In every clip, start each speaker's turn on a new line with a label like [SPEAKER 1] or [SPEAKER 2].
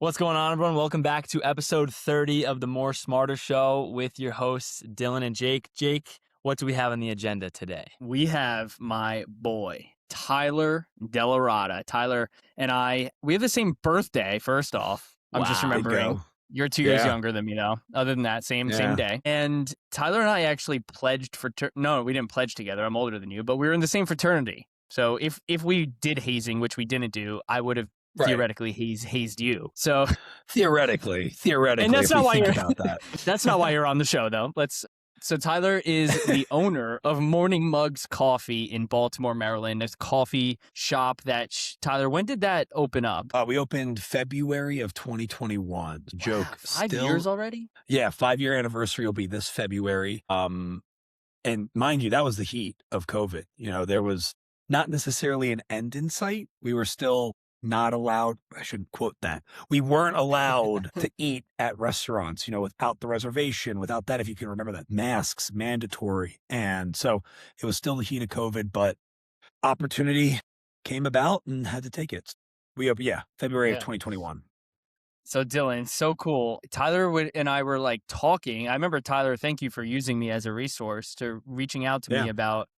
[SPEAKER 1] What's going on, everyone? Welcome back to episode 30 of the More Smarter Show with your hosts, Dylan and Jake. Jake, what do we have on the agenda today?
[SPEAKER 2] We have my boy, Tyler DellaRatta. Tyler and I, we have the same birthday, first off. I'm just remembering. You're 2 years younger than me, though. Other than that, same day. And Tyler and I actually pledged no, we didn't pledge together. I'm older than you, but we were in the same fraternity. So if we did hazing, which we didn't do, I would have theoretically hazed you. So
[SPEAKER 3] theoretically,
[SPEAKER 2] and that's not why
[SPEAKER 3] about that.
[SPEAKER 2] That's not why you're on the show, though. So Tyler is the owner of Morning Mugs Coffee in Baltimore, Maryland. It's a coffee shop that Tyler, when did that open up?
[SPEAKER 3] We opened February of 2021. Joke.
[SPEAKER 2] Wow, 5 years already?
[SPEAKER 3] Yeah, 5-year anniversary will be this February. And mind you, that was the heat of COVID. You know, there was not necessarily an end in sight. We were still not allowed, I should quote that. We weren't allowed to eat at restaurants, without the reservation, without that, if you can remember that, masks mandatory. And so it was still the heat of COVID, but opportunity came about and had to take it. February of 2021.
[SPEAKER 2] So Dylan, so cool. Tyler and I were like talking. I remember, Tyler, thank you for using me as a resource to reaching out to me about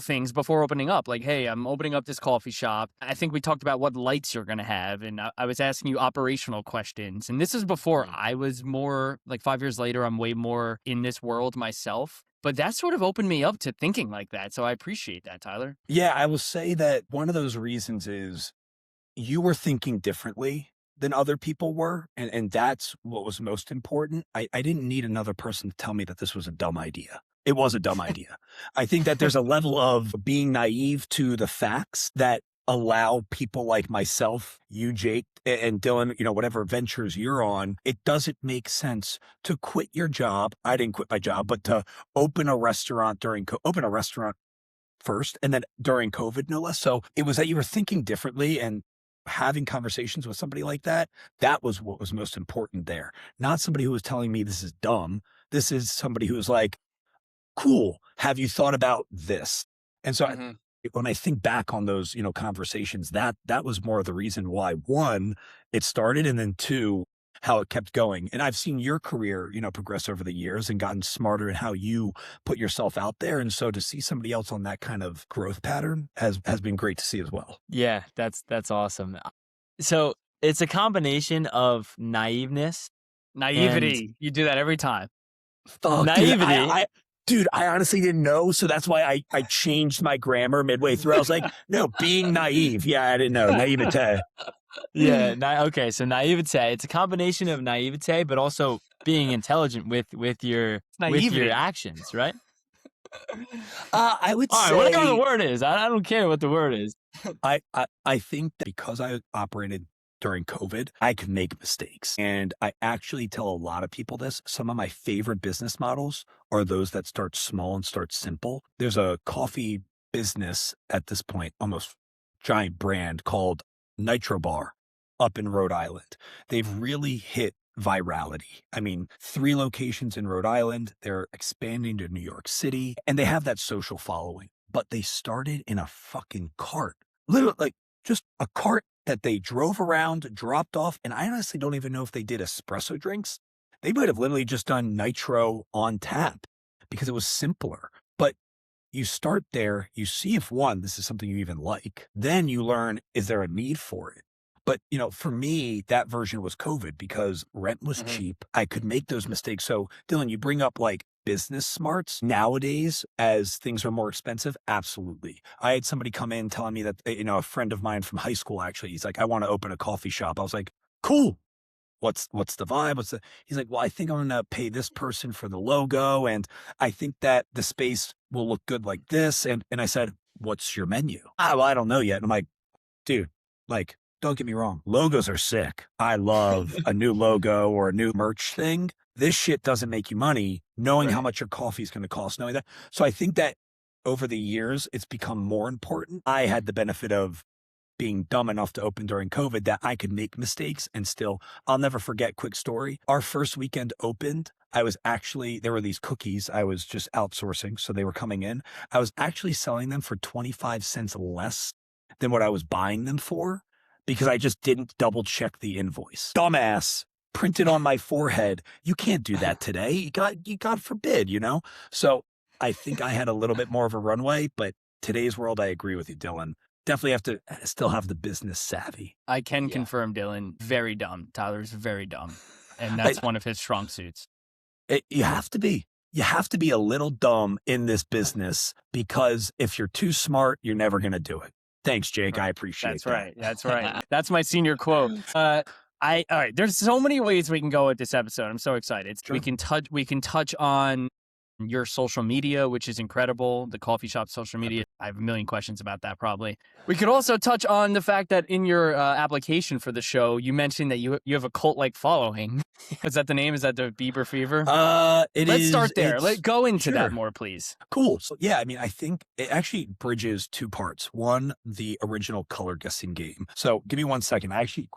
[SPEAKER 2] things before opening up. Like, hey, I'm opening up this coffee shop. I think we talked about what lights you're going to have. And I was asking you operational questions. And this is before I was more, like 5 years later, I'm way more in this world myself. But that sort of opened me up to thinking like that. So I appreciate that, Tyler.
[SPEAKER 3] Yeah, I will say that one of those reasons is you were thinking differently than other people were. And that's what was most important. I didn't need another person to tell me that this was a dumb idea. It was a dumb idea. I think that there's a level of being naive to the facts that allow people like myself, you, Jake, and Dylan, whatever ventures you're on, it doesn't make sense to quit your job. I didn't quit my job, but to open a restaurant first and then during COVID, no less. So it was that you were thinking differently and having conversations with somebody like that. That was what was most important there. Not somebody who was telling me this is dumb. This is somebody who was like, cool. Have you thought about this? And so when I think back on those, conversations, that was more of the reason why, one, it started, and then two, how it kept going. And I've seen your career, progress over the years and gotten smarter in how you put yourself out there. And so to see somebody else on that kind of growth pattern has been great to see as well.
[SPEAKER 1] Yeah, that's awesome. So it's a combination of naivety.
[SPEAKER 2] You do that every time.
[SPEAKER 1] Naivety.
[SPEAKER 3] Dude, I honestly didn't know. So that's why I changed my grammar midway through. I was like, no, being naive. Yeah, I didn't know. Naivete.
[SPEAKER 1] Okay. So naivete, it's a combination of naivete, but also being intelligent with your actions, right?
[SPEAKER 3] I would say
[SPEAKER 1] whatever the word is. I don't care what the word is.
[SPEAKER 3] I think that because I operated during COVID, I could make mistakes. And I actually tell a lot of people this. Some of my favorite business models are those that start small and start simple. There's a coffee business at this point, almost giant brand called Nitro Bar up in Rhode Island. They've really hit virality. I mean, 3 locations in Rhode Island. They're expanding to New York City, and they have that social following. But they started in a fucking cart. Literally, like just a cart that they drove around, dropped off. And I honestly don't even know if they did espresso drinks. They might have literally just done nitro on tap because it was simpler. But you start there, you see if one, this is something you even like. Then you learn, is there a need for it? But, for me, that version was COVID because rent was cheap. I could make those mistakes. So Dylan, you bring up like business smarts nowadays as things are more expensive. Absolutely. I had somebody come in telling me that, a friend of mine from high school, actually, he's like, I want to open a coffee shop. I was like, cool. What's the vibe? He's like, well, I think I'm going to pay this person for the logo. And I think that the space will look good like this. And I said, what's your menu? Well, I don't know yet. And I'm like, dude, like, don't get me wrong. Logos are sick. I love a new logo or a new merch thing. This shit doesn't make you money knowing how much your coffee is going to cost, knowing that. So I think that over the years, it's become more important. I had the benefit of being dumb enough to open during COVID that I could make mistakes and still, I'll never forget, quick story. Our first weekend opened, there were these cookies I was just outsourcing. So they were coming in. I was actually selling them for 25 cents less than what I was buying them for. because I just didn't double check the invoice. Dumbass. Printed on my forehead. You can't do that today. God forbid, So I think I had a little bit more of a runway, but today's world, I agree with you, Dylan. Definitely have to still have the business savvy.
[SPEAKER 2] I can confirm, Dylan, very dumb. Tyler's very dumb. And that's one of his strong suits.
[SPEAKER 3] You have to be. You have to be a little dumb in this business, because if you're too smart, you're never going to do it. Thanks, Jake. I appreciate that.
[SPEAKER 2] That's right. That's my senior quote. All right. There's so many ways we can go with this episode. I'm so excited. Sure. We can touch on your social media, which is incredible. The coffee shop social media. I have a million questions about that probably. We could also touch on the fact that in your application for the show, you mentioned that you have a cult-like following. Is that the name? Is that the Bieber Fever? Let's start there. Let's go into that more, please.
[SPEAKER 3] Cool. So yeah, I think it actually bridges two parts. One, the original color guessing game. So give me 1 second. I actually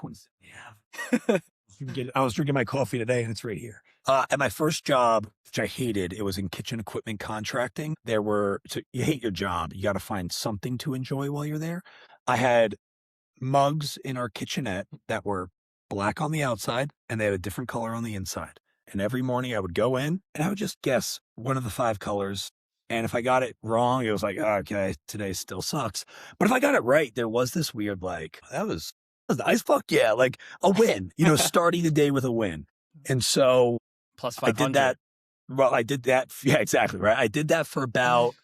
[SPEAKER 3] I was drinking my coffee today and it's right here. At my first job, which I hated, it was in kitchen equipment contracting. So you hate your job. You got to find something to enjoy while you're there. I had mugs in our kitchenette that were black on the outside and they had a different color on the inside. And every morning I would go in and I would just guess one of the 5 colors. And if I got it wrong, it was like, oh, okay, today still sucks. But if I got it right, there was this weird, that was nice. Fuck yeah. Like a win, starting the day with a win. And so
[SPEAKER 2] plus 500.
[SPEAKER 3] I did that. Well, I did that. Yeah, exactly. Right. I did that for about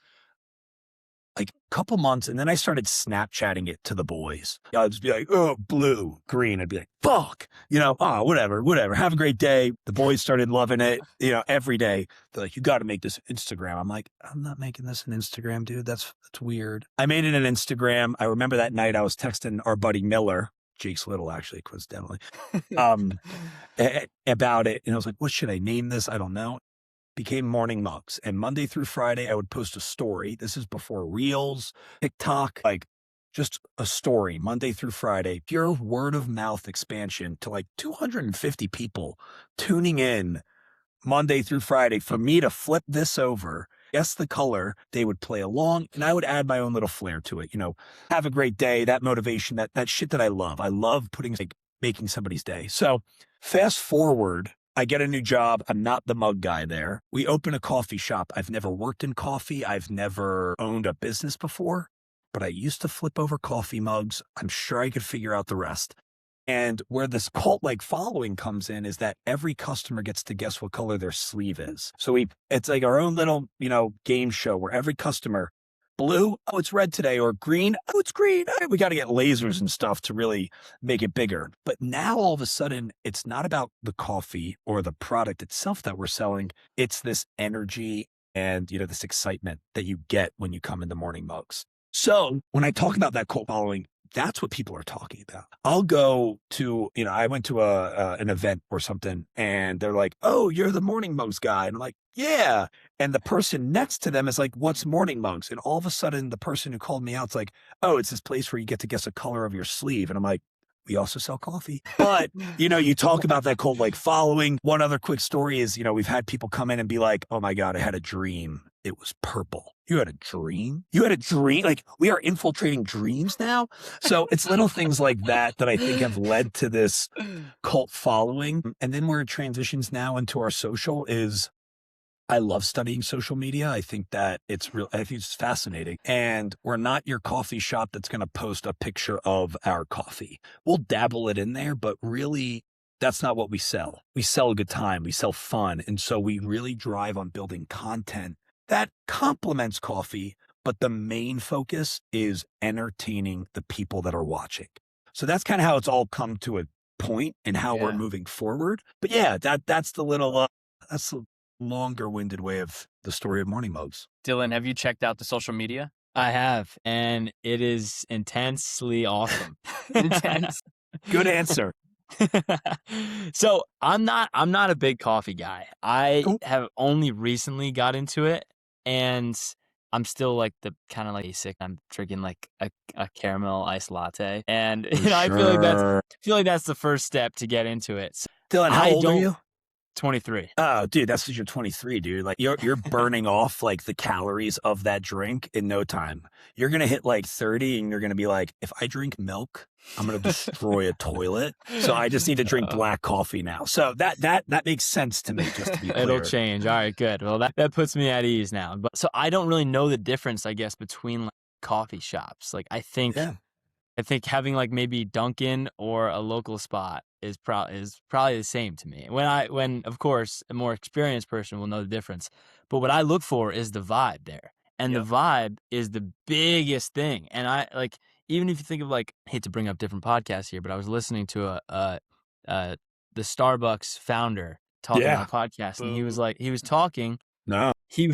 [SPEAKER 3] a couple months. And then I started Snapchatting it to the boys. I'd just be like, oh, blue, green. I'd be like, fuck, oh, whatever. Have a great day. The boys started loving it, every day. They're like, you got to make this Instagram. I'm like, I'm not making this an Instagram, dude. That's weird. I made it an Instagram. I remember that night I was texting our buddy Miller, Jake's little, actually, coincidentally, about it. And I was like, what should I name this? I don't know. Became Morning Mugs. And Monday through Friday, I would post a story. This is before Reels, TikTok, just a story, Monday through Friday. Pure word of mouth expansion to 250 people tuning in Monday through Friday for me to flip this over, guess the color, they would play along, and I would add my own little flair to it. Have a great day, that motivation, that shit that I love. I love making somebody's day. So fast forward, I get a new job. I'm not the mug guy there. We open a coffee shop. I've never worked in coffee. I've never owned a business before, but I used to flip over coffee mugs. I'm sure I could figure out the rest. And where this cult-like following comes in is that every customer gets to guess what color their sleeve is. So it's like our own little, game show where every customer, blue, oh, it's red today, or green, oh, it's green. We got to get lasers and stuff to really make it bigger. But now all of a sudden, it's not about the coffee or the product itself that we're selling. It's this energy and, this excitement that you get when you come into Morning Mugs. So when I talk about that cult following, that's what people are talking about. I'll go to, I went to an event or something and they're like, oh, you're the Morning Mugs guy. And I'm like, yeah. And the person next to them is like, what's Morning Mugs? And all of a sudden the person who called me out is like, oh, it's this place where you get to guess a color of your sleeve. And I'm like, we also sell coffee. But, you talk about that cult-like following. One other quick story is, we've had people come in and be like, oh my God, I had a dream. It was purple. You had a dream? You had a dream? We are infiltrating dreams now? So it's little things like that I think have led to this cult following. And then where it transitions now into our social is, I love studying social media. I think that I think it's fascinating. And we're not your coffee shop that's going to post a picture of our coffee. We'll dabble it in there, but really that's not what we sell. We sell a good time. We sell fun. And so we really drive on building content that complements coffee, but the main focus is entertaining the people that are watching. So that's kind of how it's all come to a point and how we're moving forward. But yeah, that's the little, that's the longer-winded way of the story of Morning Mugs.
[SPEAKER 2] Dylan, have you checked out the social media?
[SPEAKER 1] I have, and it is intensely awesome.
[SPEAKER 2] Intense.
[SPEAKER 3] Good answer.
[SPEAKER 1] So I'm not a big coffee guy. I have only recently got into it, and I'm still the kind of basic. I'm drinking a caramel iced latte, and I feel like that's the first step to get into it. So
[SPEAKER 3] Dylan, how old are you?
[SPEAKER 1] 23.
[SPEAKER 3] Oh, dude, that's because you're 23, dude. Like you're burning off like the calories of that drink in no time. You're gonna hit like 30, and you're gonna be like, if I drink milk, I'm gonna destroy a toilet. So I just need to drink black coffee now. So that makes sense to me. Just to be clear,
[SPEAKER 1] it'll change. All right, good. Well, that puts me at ease now. But so I don't really know the difference, I guess, between like coffee shops. Like I think having like maybe Dunkin' or a local spot is probably the same to me. When of course a more experienced person will know the difference. But what I look for is the vibe there. And the vibe is the biggest thing. And I like, even if you think of like, I hate to bring up different podcasts here, but I was listening to the Starbucks founder talking on a podcast, and he was talking.
[SPEAKER 3] No.
[SPEAKER 1] He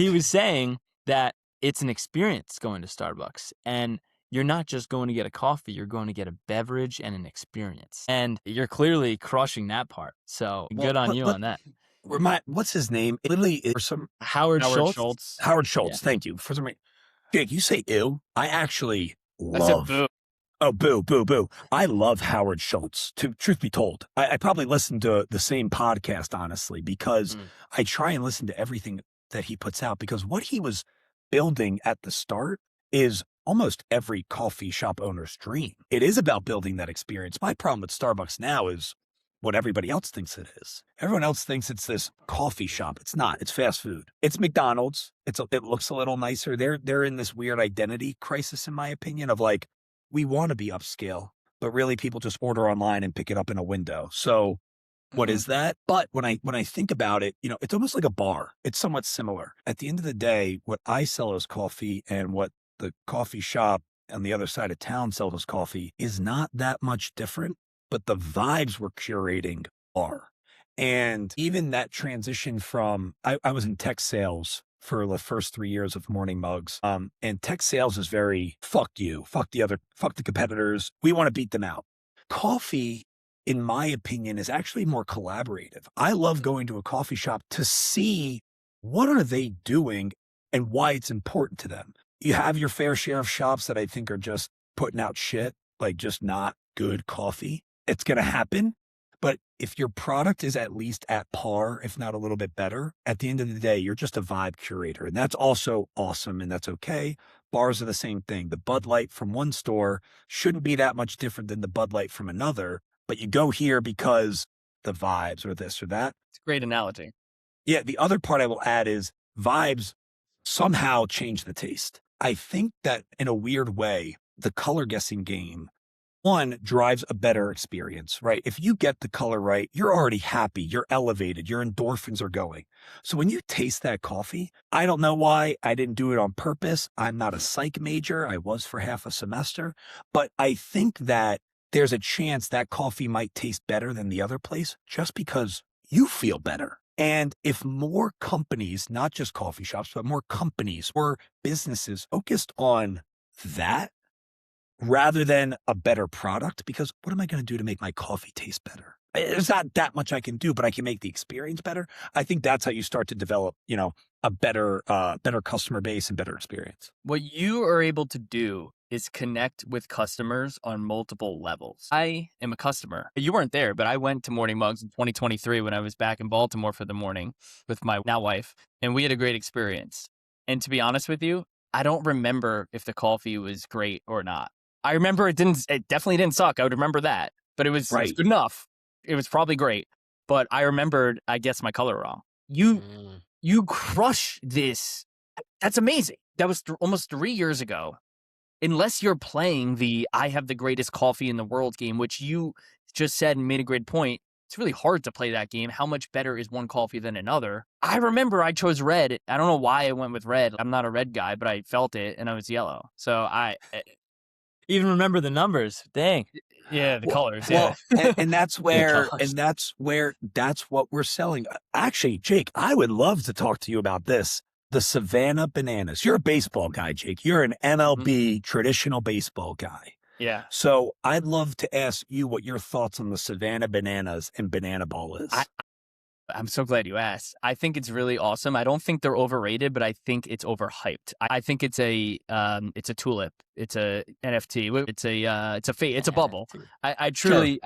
[SPEAKER 1] was saying that it's an experience going to Starbucks, and you're not just going to get a coffee, you're going to get a beverage and an experience. And you're clearly crushing that part. So good on you on that.
[SPEAKER 3] What's his name? Literally,
[SPEAKER 1] Howard Schultz.
[SPEAKER 3] Howard Schultz. Yeah. Thank you. For some reason, Jake, you say ew. I actually love.
[SPEAKER 2] I said boo.
[SPEAKER 3] Oh, boo, boo, boo. I love Howard Schultz. Truth be told, I probably listen to the same podcast, honestly, because I try and listen to everything that he puts out, because what he was building at the start is almost every coffee shop owner's dream. It is about building that experience. My problem with Starbucks now is what everybody else thinks it is. Everyone else thinks it's this coffee shop. It's not. It's fast food. It's McDonald's. It looks a little nicer. They're in this weird identity crisis, in my opinion, of like, we want to be upscale, but really people just order online and pick it up in a window. So what is that? But when I think about it, it's almost like a bar. It's somewhat similar. At the end of the day, what I sell as coffee and what the coffee shop on the other side of town sells as coffee is not that much different, but the vibes we're curating are. And even that transition from, I was in tech sales for the first 3 years of Morning Mugs. And tech sales is very, fuck you, fuck the competitors. We want to beat them out. Coffee, in my opinion, is actually more collaborative. I love going to a coffee shop to see what are they doing and why it's important to them. You have your fair share of shops that I think are just putting out shit, like just not good coffee. It's going to happen. But if your product is at least at par, if not a little bit better, at the end of the day, you're just a vibe curator. And that's also awesome, and that's okay. Bars are the same thing. The Bud Light from one store shouldn't be that much different than the Bud Light from another, but you go here because the vibes or this or that.
[SPEAKER 2] It's a great analogy.
[SPEAKER 3] Yeah, the other part I will add is vibes somehow change the taste. I think that in a weird way, the color guessing game, one, drives a better experience, right? If you get the color right, you're already happy, you're elevated, your endorphins are going. So when you taste that coffee, I don't know why I didn't do it on purpose. I'm not a psych major. I was for half a semester, but I think that there's a chance that coffee might taste better than the other place just because you feel better. And if more companies, not just coffee shops, but more companies or businesses focused on that, rather than a better product, because what am I going to do to make my coffee taste better? There's not that much I can do, but I can make the experience better. I think that's how you start to develop, a better customer base and better experience.
[SPEAKER 2] What you are able to do is connect with customers on multiple levels. I am a customer. You weren't there, but I went to Morning Mugs in 2023 when I was back in Baltimore for the morning with my now wife, and we had a great experience. And to be honest with you, I don't remember if the coffee was great or not. I remember it definitely didn't suck. I would remember that, but it was good enough. It was probably great, but I remembered, I guessed my color wrong. You crush this. That's amazing. That was almost 3 years ago. Unless you're playing the I have the greatest coffee in the world game, which you just said and made a great point. It's really hard to play that game. How much better is one coffee than another? I remember I chose red. I don't know why I went with red. I'm not a red guy, but I felt it and I was yellow. So I
[SPEAKER 1] even remember the numbers. Dang.
[SPEAKER 2] Yeah, the colors.
[SPEAKER 3] Well, and that's where, that's what we're selling. Actually, Jake, I would love to talk to you about this. The Savannah Bananas. You're a baseball guy, Jake. You're an MLB traditional baseball guy.
[SPEAKER 2] Yeah.
[SPEAKER 3] So I'd love to ask you what your thoughts on the Savannah Bananas and Banana Ball is.
[SPEAKER 2] I'm so glad you asked. I think it's really awesome. I don't think they're overrated, but I think it's overhyped. I think it's a tulip. It's a NFT. It's a bubble.
[SPEAKER 1] Sure.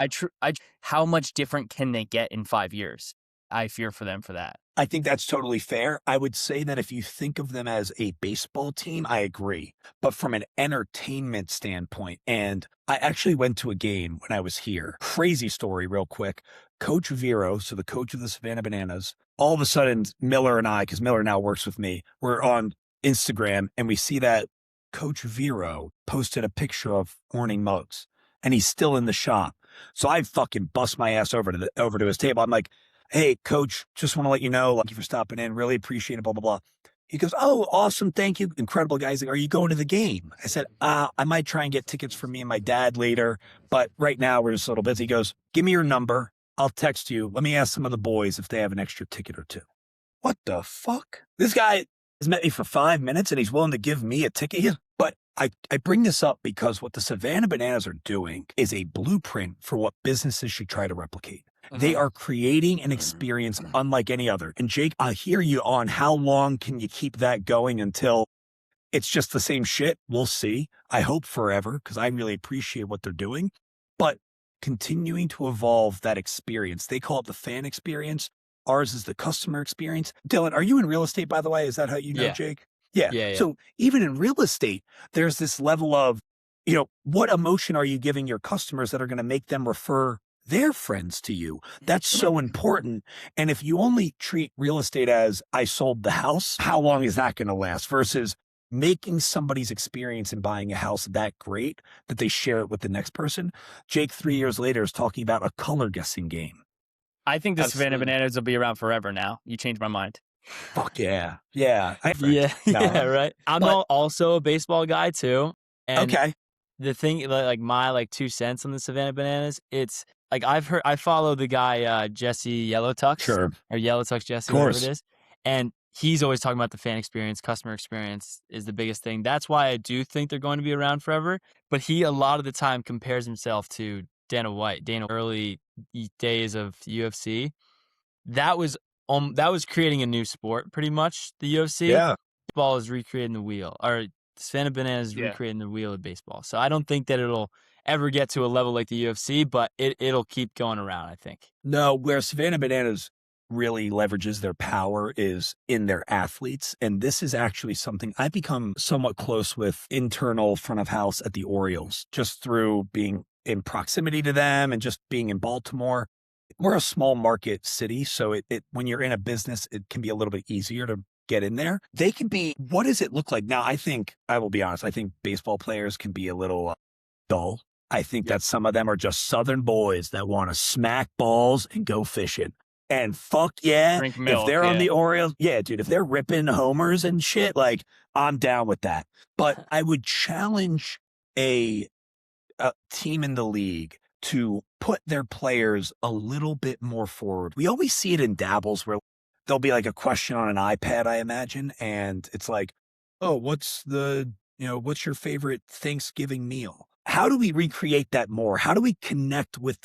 [SPEAKER 2] How much different can they get in 5 years? I fear for them for that.
[SPEAKER 3] I think that's totally fair. I would say that if you think of them as a baseball team, I agree. But from an entertainment standpoint, and I actually went to a game when I was here. Crazy story, real quick. Coach Vero, so the coach of the Savannah Bananas, all of a sudden, Miller and I, because Miller now works with me, we're on Instagram and we see that Coach Vero posted a picture of Morning Mugs and he's still in the shop. So I fucking bust my ass over to his table. I'm like, hey, coach, just want to let you know, thank you for stopping in. Really appreciate it, blah, blah, blah. He goes, oh, awesome. Thank you. Incredible, guys. Are you going to the game? I said, I might try and get tickets for me and my dad later, but right now we're just a little busy. He goes, give me your number. I'll text you. Let me ask some of the boys if they have an extra ticket or two. What the fuck? This guy has met me for 5 minutes and he's willing to give me a ticket. But I bring this up because what the Savannah Bananas are doing is a blueprint for what businesses should try to replicate. They are creating an experience unlike any other. And Jake, I hear you on how long can you keep that going until it's just the same shit? We'll see. I hope forever because I really appreciate what they're doing. But continuing to evolve that experience, they call it the fan experience. Ours is the customer experience. Dylan, are you in real estate, by the way? Is that how you know, Jake? Yeah. So even in real estate, there's this level of, what emotion are you giving your customers that are going to make them refer their friends to you? That's so important. And if you only treat real estate as I sold the house, how long is that going to last versus making somebody's experience in buying a house that great that they share it with the next person? Jake, 3 years later, is talking about a color guessing game.
[SPEAKER 2] I think the Savannah Bananas will be around forever now. You changed my mind.
[SPEAKER 3] Fuck yeah. Yeah.
[SPEAKER 1] Right. I'm also a baseball guy too. And
[SPEAKER 3] okay.
[SPEAKER 1] The thing, like my 2 cents on the Savannah Bananas, it's like I follow the guy Jesse Yellowtux,
[SPEAKER 3] sure,
[SPEAKER 1] or Yellowtux Jesse, whatever it is, and he's always talking about the fan experience, customer experience is the biggest thing. That's why I do think they're going to be around forever. But he a lot of the time compares himself to Dana White, early days of UFC. That was creating a new sport, pretty much. The UFC, baseball is recreating the wheel, or Savannah Bananas is recreating the wheel of baseball. So I don't think that it'll ever get to a level like the UFC, but it'll keep going around, I think.
[SPEAKER 3] No, where Savannah Bananas really leverages their power is in their athletes. And this is actually something I've become somewhat close with internal front of house at the Orioles, just through being in proximity to them and just being in Baltimore. We're a small market city, so it when you're in a business, it can be a little bit easier to get in there. They can be, what does it look like? Now, I will be honest, I think baseball players can be a little dull. I think that some of them are just Southern boys that want to smack balls and go fishing. And fuck yeah,
[SPEAKER 2] drink milk,
[SPEAKER 3] if they're on the Orioles, dude, if they're ripping homers and shit, I'm down with that. But I would challenge a team in the league to put their players a little bit more forward. We always see it in dabbles where there'll be a question on an iPad, I imagine, and it's like, oh, what's your favorite Thanksgiving meal? How do we recreate that more? How do we connect with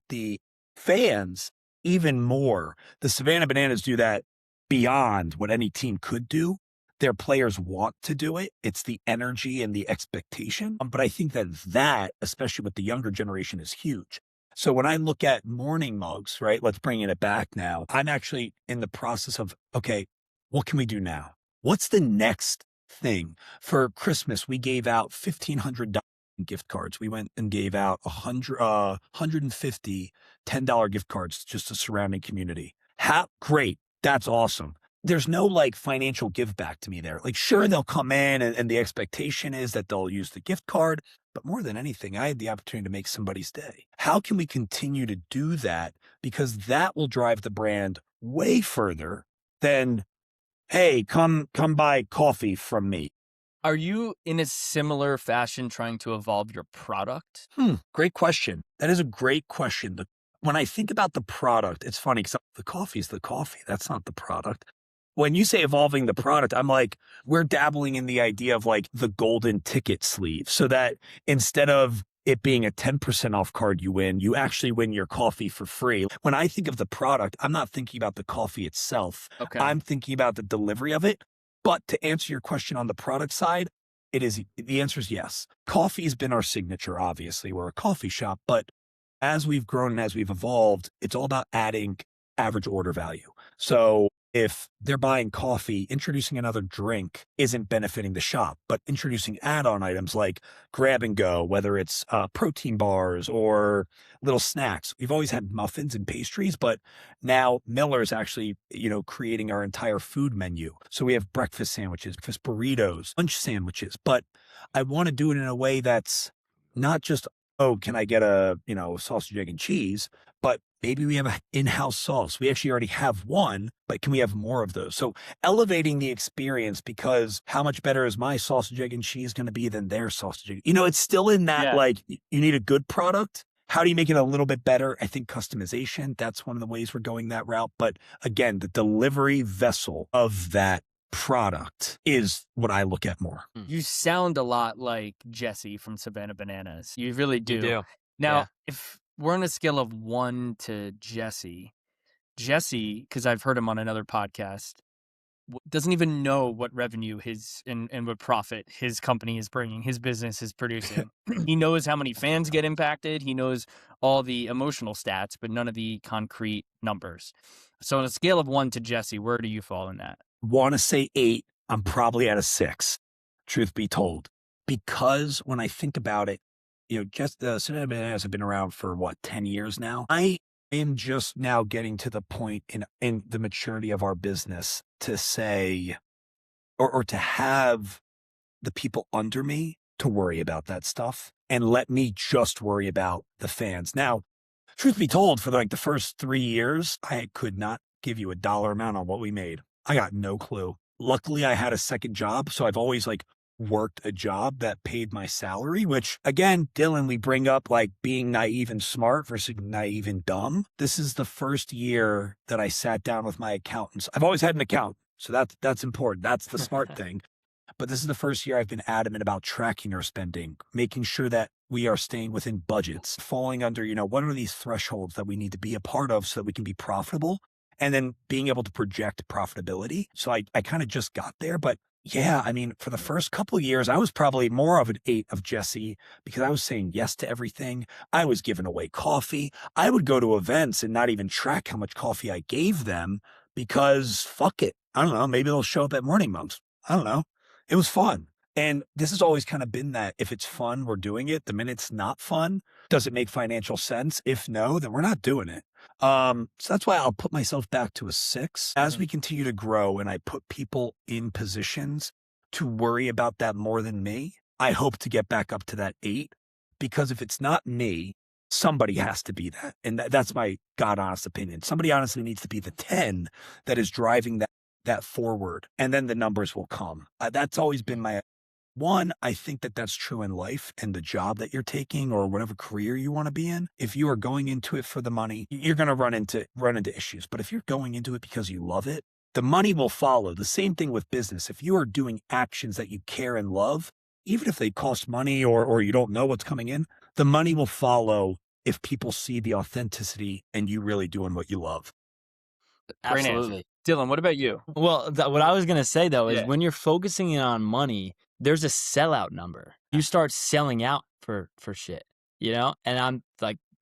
[SPEAKER 3] the fans even more? The Savannah Bananas do that beyond what any team could do. Their players want to do it. It's the energy and the expectation. But I think that, especially with the younger generation, is huge. So when I look at Morning Mugs, right, let's bring it back now. I'm actually in the process of, okay, what can we do now? What's the next thing? For Christmas, we gave out $1,500 gift cards. We went and gave out 150 $10 gift cards just to surrounding community. Great. That's awesome. There's no financial give back to me there. Sure, they'll come in and the expectation is that they'll use the gift card, but more than anything, I had the opportunity to make somebody's day. How can we continue to do that? Because that will drive the brand way further than, hey, come buy coffee from me.
[SPEAKER 2] Are you in a similar fashion trying to evolve your product?
[SPEAKER 3] Great question. That is a great question. When I think about the product, it's funny because the coffee is the coffee. That's not the product. When you say evolving the product, I'm we're dabbling in the idea of the golden ticket sleeve so that instead of it being a 10% off card you win, you actually win your coffee for free. When I think of the product, I'm not thinking about the coffee itself.
[SPEAKER 2] Okay.
[SPEAKER 3] I'm thinking about the delivery of it. But to answer your question on the product side, the answer is yes. Coffee's been our signature, obviously. We're a coffee shop, but as we've grown and as we've evolved, it's all about adding average order value. So if they're buying coffee, introducing another drink isn't benefiting the shop, but introducing add-on items like grab and go, whether it's protein bars or little snacks. We've always had muffins and pastries, but now Miller's actually, creating our entire food menu. So we have breakfast sandwiches, breakfast burritos, lunch sandwiches, but I want to do it in a way that's not just, oh, can I get a, sausage, egg, and cheese? But maybe we have an in-house sauce. We actually already have one, but can we have more of those? So elevating the experience, because how much better is my sausage, egg, and cheese going to be than their sausage, egg? It's still in that, you need a good product. How do you make it a little bit better? I think customization, that's one of the ways we're going that route. But again, the delivery vessel of that product is what I look at more.
[SPEAKER 2] You sound a lot like Jesse from Savannah Bananas. You really do.
[SPEAKER 1] You do.
[SPEAKER 2] Now, if we're on a scale of 1 to Jesse, because I've heard him on another podcast, doesn't even know what revenue and what profit his company is bringing, his business is producing. He knows how many fans get impacted. He knows all the emotional stats, but none of the concrete numbers. So on a scale of 1 to Jesse, where do you fall in that?
[SPEAKER 3] Want to say 8. I'm probably at a 6, truth be told, because when I think about it, just the Savannah Bananas have been around for 10 years now. I am just now getting to the point in the maturity of our business to say, or to have the people under me to worry about that stuff and let me just worry about the fans. Now, truth be told, for the first 3 years, I could not give you a dollar amount on what we made. I got no clue. Luckily, I had a second job, so I've always worked a job that paid my salary, which again, Dylan, we bring up being naive and smart versus naive and dumb. This is the first year that I sat down with my accountants. I've always had an accountant, so that's important. That's the smart thing. But this is the first year I've been adamant about tracking our spending, making sure that we are staying within budgets, falling under, what are these thresholds that we need to be a part of so that we can be profitable, and then being able to project profitability. So I kind of just got there, but yeah, I mean, for the first couple of years, I was probably more of an 8 of Jesse because I was saying yes to everything. I was giving away coffee. I would go to events and not even track how much coffee I gave them because fuck it. I don't know. Maybe they'll show up at Morning Monks. I don't know. It was fun. And this has always kind of been that if it's fun, we're doing it. The minute it's not fun, does it make financial sense? If no, then we're not doing it. So that's why I'll put myself back to a 6. As we continue to grow and I put people in positions to worry about that more than me, I hope to get back up to that 8, because if it's not me, somebody has to be that. And that's my God honest opinion. Somebody honestly needs to be the 10 that is driving that forward, and then the numbers will come. That's always been my one. I think that that's true in life and the job that you're taking or whatever career you want to be in. If you are going into it for the money, you're going to run into issues. But if you're going into it because you love it, the money will follow. The same thing with business. If you are doing actions that you care and love, even if they cost money or you don't know what's coming in, the money will follow if people see the authenticity and you really doing what you love.
[SPEAKER 1] Absolutely.
[SPEAKER 2] Dylan, what about you?
[SPEAKER 1] Well, what I was going to say, though, is when you're focusing in on money, there's a sellout number. You start selling out for shit, And I'm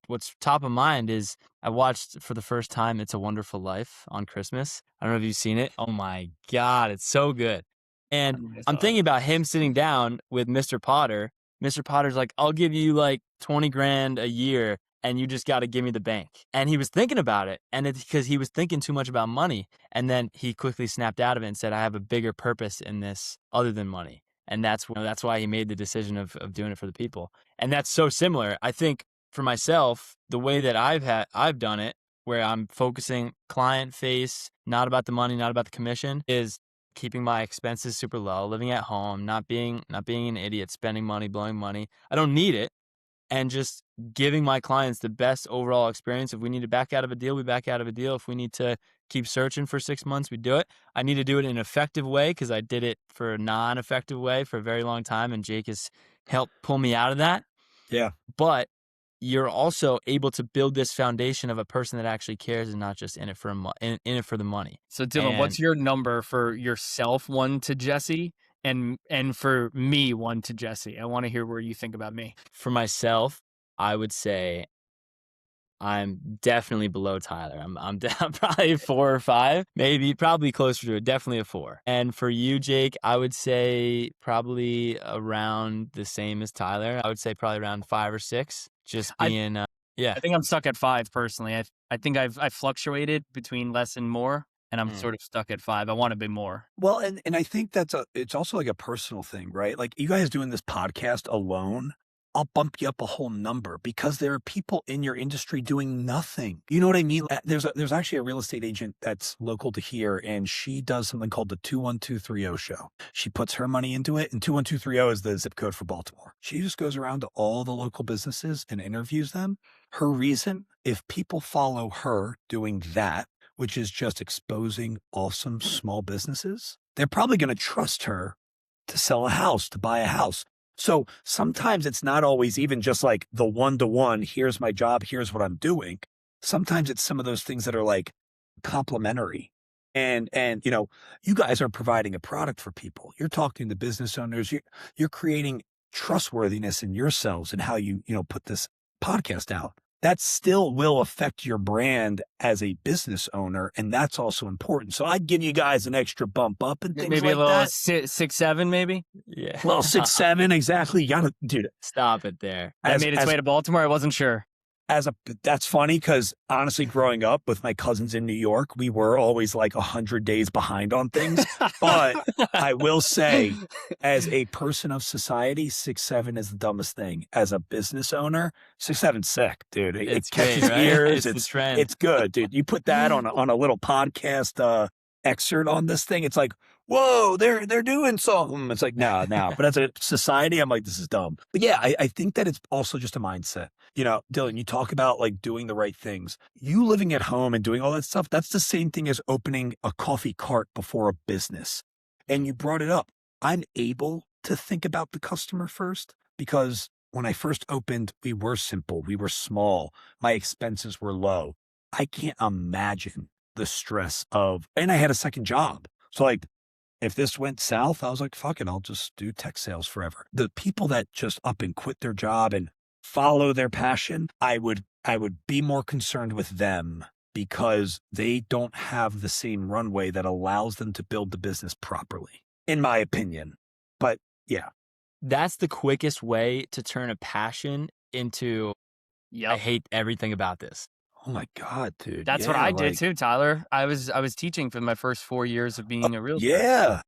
[SPEAKER 1] what's top of mind is I watched for the first time It's a Wonderful Life on Christmas. I don't know if you've seen it. Oh, my God. It's so good. And I'm thinking about him sitting down with Mr. Potter. Mr. Potter's like, I'll give you $20,000 a year, and you just got to give me the bank. And he was thinking about it, and it's because he was thinking too much about money. And then he quickly snapped out of it and said, I have a bigger purpose in this other than money. And that's why he made the decision of doing it for the people. And that's so similar. I think for myself, the way that I've done it, where I'm focusing client face, not about the money, not about the commission, is keeping my expenses super low, living at home, not being an idiot, spending money, blowing money. I don't need it. And just giving my clients the best overall experience. If we need to back out of a deal, we back out of a deal. If we need to keep searching for 6 months, we do it. I need to do it in an effective way because I did it for a non-effective way for a very long time, and Jake has helped pull me out of that.
[SPEAKER 3] Yeah.
[SPEAKER 1] But you're also able to build this foundation of a person that actually cares and not just in it for in it for the money.
[SPEAKER 2] So Dylan, what's your number for yourself, 1 to Jesse, and for me, 1 to Jesse? I want to hear where you think about me.
[SPEAKER 1] For myself, I would say I'm definitely below Tyler. I'm probably 4 or 5, probably closer to it. Definitely a 4. And for you, Jake, I would say probably around the same as Tyler. I would say probably around 5 or 6. Just being, yeah.
[SPEAKER 2] I think I'm stuck at 5 personally. I think I've fluctuated between less and more, and I'm sort of stuck at 5. I want to be more.
[SPEAKER 3] Well, and I think it's also like a personal thing, right? Like you guys doing this podcast alone, I'll bump you up a whole number because there are people in your industry doing nothing. You know what I mean? There's actually a real estate agent that's local to here, and she does something called the 21230 show. She puts her money into it, and 21230 is the zip code for Baltimore. She just goes around to all the local businesses and interviews them. Her reason, if people follow her doing that, which is just exposing awesome small businesses, they're probably going to trust her to sell a house, to buy a house. So sometimes it's not always even just like the one-to-one, here's my job, here's what I'm doing. Sometimes it's some of those things that are like complementary. And you know, you guys are providing a product for people. You're talking to business owners. You're creating trustworthiness in yourselves and how you put this podcast out. That still will affect your brand as a business owner, and that's also important. So I'd give you guys an extra bump up and things
[SPEAKER 2] maybe
[SPEAKER 3] like
[SPEAKER 2] a little
[SPEAKER 3] that.
[SPEAKER 2] 6, 7, maybe.
[SPEAKER 1] Yeah.
[SPEAKER 3] Well, 6, 7, exactly. You gotta, dude.
[SPEAKER 1] Stop it there.
[SPEAKER 2] That made its way to Baltimore. I wasn't sure.
[SPEAKER 3] That's funny because honestly, growing up with my cousins in New York, we were always like 100 days behind on things. But I will say, as a person of society, 6, 7 is the dumbest thing. As a business owner, 6, 7's sick, dude. It catches
[SPEAKER 1] great, right?
[SPEAKER 3] ears.
[SPEAKER 1] It's the trend.
[SPEAKER 3] It's good, dude. You put that on a little podcast excerpt on this thing. It's like, whoa, they're doing something. It's like, no. But as a society, I'm like, this is dumb. But yeah, I think that it's also just a mindset. You know, Dylan, you talk about like doing the right things. You living at home and doing all that stuff, that's the same thing as opening a coffee cart before a business. And you brought it up. I'm able to think about the customer first because when I first opened, we were simple. We were small. My expenses were low. I can't imagine the stress and I had a second job. So like, if this went south, I was like, fuck it, I'll just do tech sales forever. The people that just up and quit their job and follow their passion, I would be more concerned with them because they don't have the same runway that allows them to build the business properly, in my opinion. But yeah.
[SPEAKER 1] That's the quickest way to turn a passion into, I hate everything about this.
[SPEAKER 3] Oh my God, dude.
[SPEAKER 2] That's what I did too, Tyler. I was teaching for my first 4 years of being a realtor.
[SPEAKER 3] Yeah.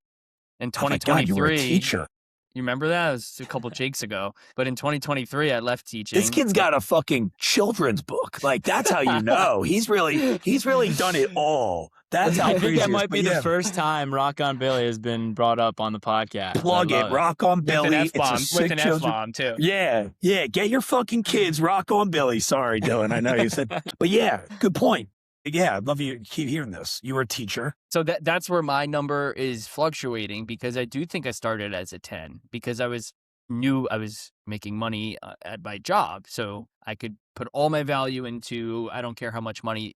[SPEAKER 2] In 2023,
[SPEAKER 3] oh my God, you were a teacher.
[SPEAKER 2] You remember that? It was a couple Jakes ago. But in 2023, I left teaching.
[SPEAKER 3] This kid's got a fucking children's book. Like, that's how you know. He's really done it all. That's how
[SPEAKER 1] I think that might be the first time Rock on Billy has been brought up on the podcast.
[SPEAKER 3] Plug it. Rock on Billy.
[SPEAKER 2] With an F-bomb, too.
[SPEAKER 3] Yeah. Get your fucking kids Rock on Billy. Sorry, Dylan. I know you said. But yeah, good point. Yeah, I'd love you to keep hearing this. You were a teacher.
[SPEAKER 2] So that's where my number is fluctuating because I do think I started as a 10 because I knew I was making money at my job. So I could put all my value into, I don't care how much money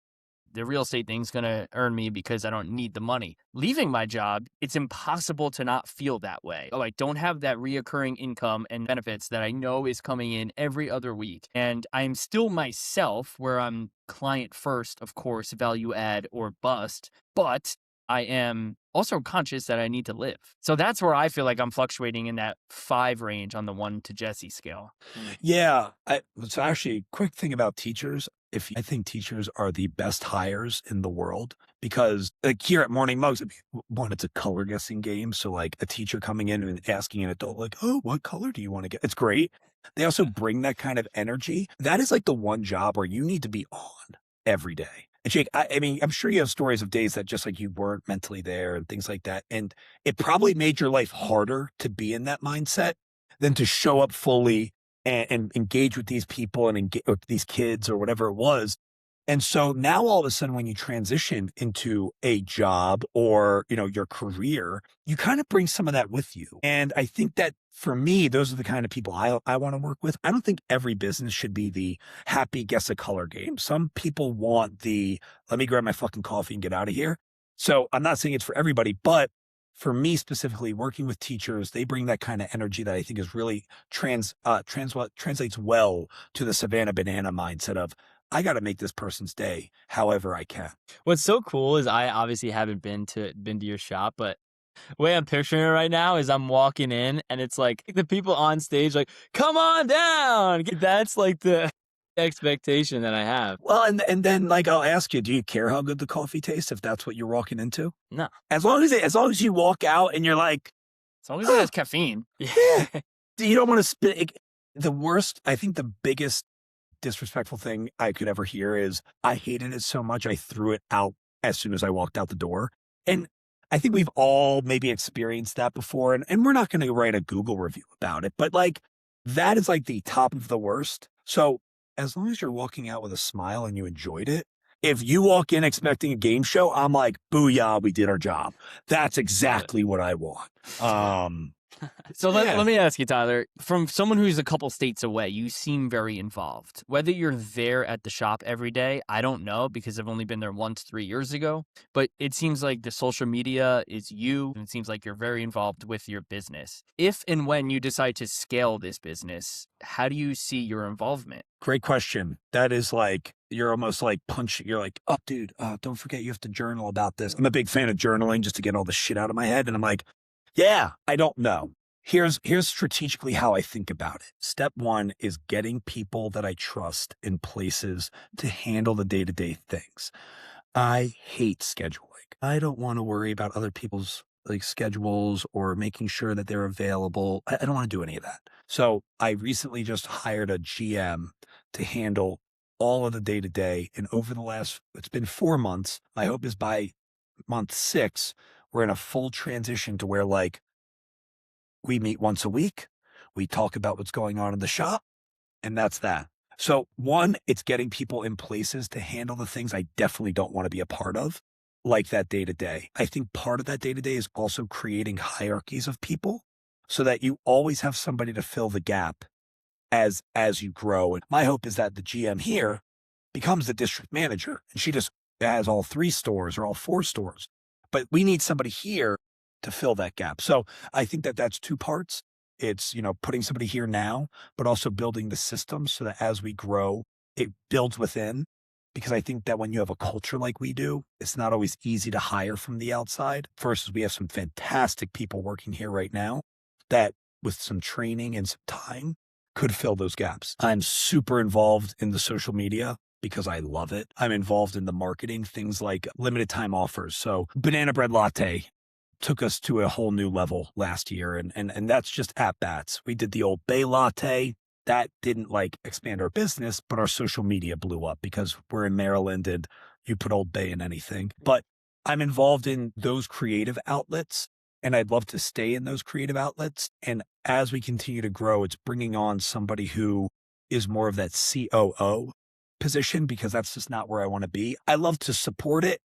[SPEAKER 2] the real estate thing's going to earn me because I don't need the money. Leaving my job, it's impossible to not feel that way. Oh, I don't have that reoccurring income and benefits that I know is coming in every other week. And I'm still myself where I'm client first, of course, value add or bust, but I am also conscious that I need to live. So that's where I feel like I'm fluctuating in that 5 range on the 1 to Jesse scale.
[SPEAKER 3] Yeah. So actually, quick thing about teachers. I think teachers are the best hires in the world because like here at Morning Mugs, one, it's a color guessing game. So like a teacher coming in and asking an adult like, oh, what color do you want to get? It's great. They also bring that kind of energy. That is like the one job where you need to be on every day. And Jake, I mean, I'm sure you have stories of days that just like you weren't mentally there and things like that. And it probably made your life harder to be in that mindset than to show up fully and engage with these people and engage with these kids or whatever it was. And so now all of a sudden, when you transition into a job or, your career, you kind of bring some of that with you. And I think that for me, those are the kind of people I want to work with. I don't think every business should be the happy guess a color game. Some people want let me grab my fucking coffee and get out of here. So I'm not saying it's for everybody, but for me specifically, working with teachers, they bring that kind of energy that I think is really translates well to the Savannah Banana mindset of, I got to make this person's day however I can.
[SPEAKER 1] What's so cool is I obviously haven't been to your shop, but the way I'm picturing it right now is I'm walking in and it's like the people on stage like, come on down. That's like the expectation that I have.
[SPEAKER 3] Well, and then like I'll ask you, do you care how good the coffee tastes if that's what you're walking into?
[SPEAKER 1] No.
[SPEAKER 3] As long as you walk out and you're like,
[SPEAKER 2] as long as it has caffeine.
[SPEAKER 3] Yeah. You don't want to spit. The worst, I think the biggest disrespectful thing I could ever hear is, I hated it so much I threw it out as soon as I walked out the door. And I think we've all maybe experienced that before, and we're not going to write a Google review about it, but like that is like the top of the worst. So as long as you're walking out with a smile and you enjoyed it, if you walk in expecting a game show, I'm like, booyah, we did our job. That's exactly what I want.
[SPEAKER 2] So let me ask you, Tyler, from someone who's a couple states away, you seem very involved. Whether you're there at the shop every day, I don't know, because I've only been there once 3 years ago. But it seems like the social media is you, and it seems like you're very involved with your business. If and when you decide to scale this business, how do you see your involvement?
[SPEAKER 3] Great question. That is like, you're almost like you're like, oh, dude, don't forget you have to journal about this. I'm a big fan of journaling just to get all the shit out of my head. And I'm like, yeah, I don't know. Here's strategically how I think about it. Step one is getting people that I trust in places to handle the day-to-day things. I hate scheduling. I don't want to worry about other people's like schedules or making sure that they're available. I don't want to do any of that. So I recently just hired a GM to handle all of the day-to-day. And over it's been 4 months. My hope is by month 6, we're in a full transition to where like we meet once a week, we talk about what's going on in the shop, and that's that. So one, it's getting people in places to handle the things I definitely don't want to be a part of, like that day-to-day. I think part of that day-to-day is also creating hierarchies of people so that you always have somebody to fill the gap as you grow. And my hope is that the GM here becomes the district manager and she just has all 3 stores or all 4 stores. But we need somebody here to fill that gap. So I think that that's 2 parts. It's, putting somebody here now, but also building the system so that as we grow, it builds within. Because I think that when you have a culture like we do, it's not always easy to hire from the outside. Versus we have some fantastic people working here right now that with some training and some time could fill those gaps. I'm super involved in the social media because I love it. I'm involved in the marketing, things like limited time offers. So banana bread latte took us to a whole new level last year. And that's just at bats. We did the Old Bay latte. That didn't like expand our business, but our social media blew up because we're in Maryland and you put Old Bay in anything. But I'm involved in those creative outlets and I'd love to stay in those creative outlets. And as we continue to grow, it's bringing on somebody who is more of that COO position because that's just not where I want to be. I love to support it,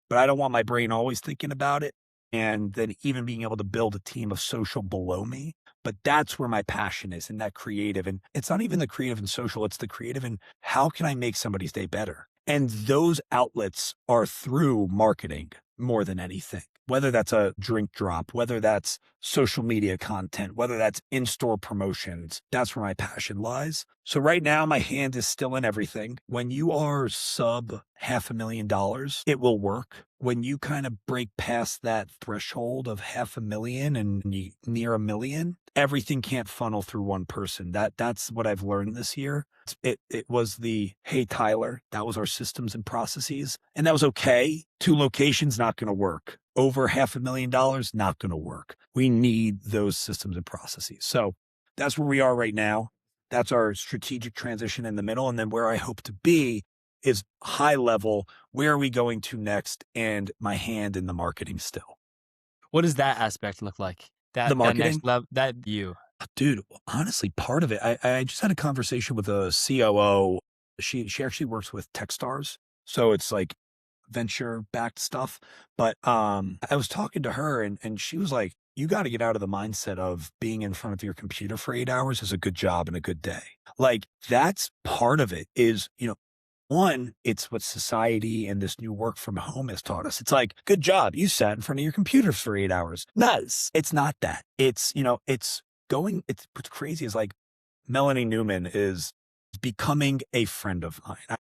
[SPEAKER 3] but I don't want my brain always thinking about it. And then even being able to build a team of social below me. But that's where my passion is in that creative. And it's not even the creative and social, it's the creative and how can I make somebody's day better? And those outlets are through marketing more than anything, whether that's a drink drop, whether that's social media content, whether that's in-store promotions. That's where my passion lies. So right now, my hand is still in everything. When you are sub $500,000, it will work. When you kind of break past that threshold of 500,000 and near $1 million, everything can't funnel through one person. That's what I've learned this year. It was the, hey, Tyler, that was our systems and processes. And that was okay. 2 locations, not going to work. Over $500,000, not going to work. We need those systems and processes. So that's where we are right now. That's our strategic transition in the middle. And then where I hope to be is high level. Where are we going to next? And my hand in the marketing still.
[SPEAKER 1] What does that aspect look like?
[SPEAKER 3] The marketing?
[SPEAKER 1] That next level, that you.
[SPEAKER 3] Dude, honestly, part of it, I just had a conversation with a COO. She actually works with Techstars. So it's like venture backed stuff. But I was talking to her and she was like, you got to get out of the mindset of being in front of your computer for 8 hours is a good job and a good day. Like that's part of it is, one, it's what society and this new work from home has taught us. It's like, good job. You sat in front of your computer for 8 hours. Nice. It's not that. It's, it's what's crazy is like Melanie Newman is becoming a friend of mine.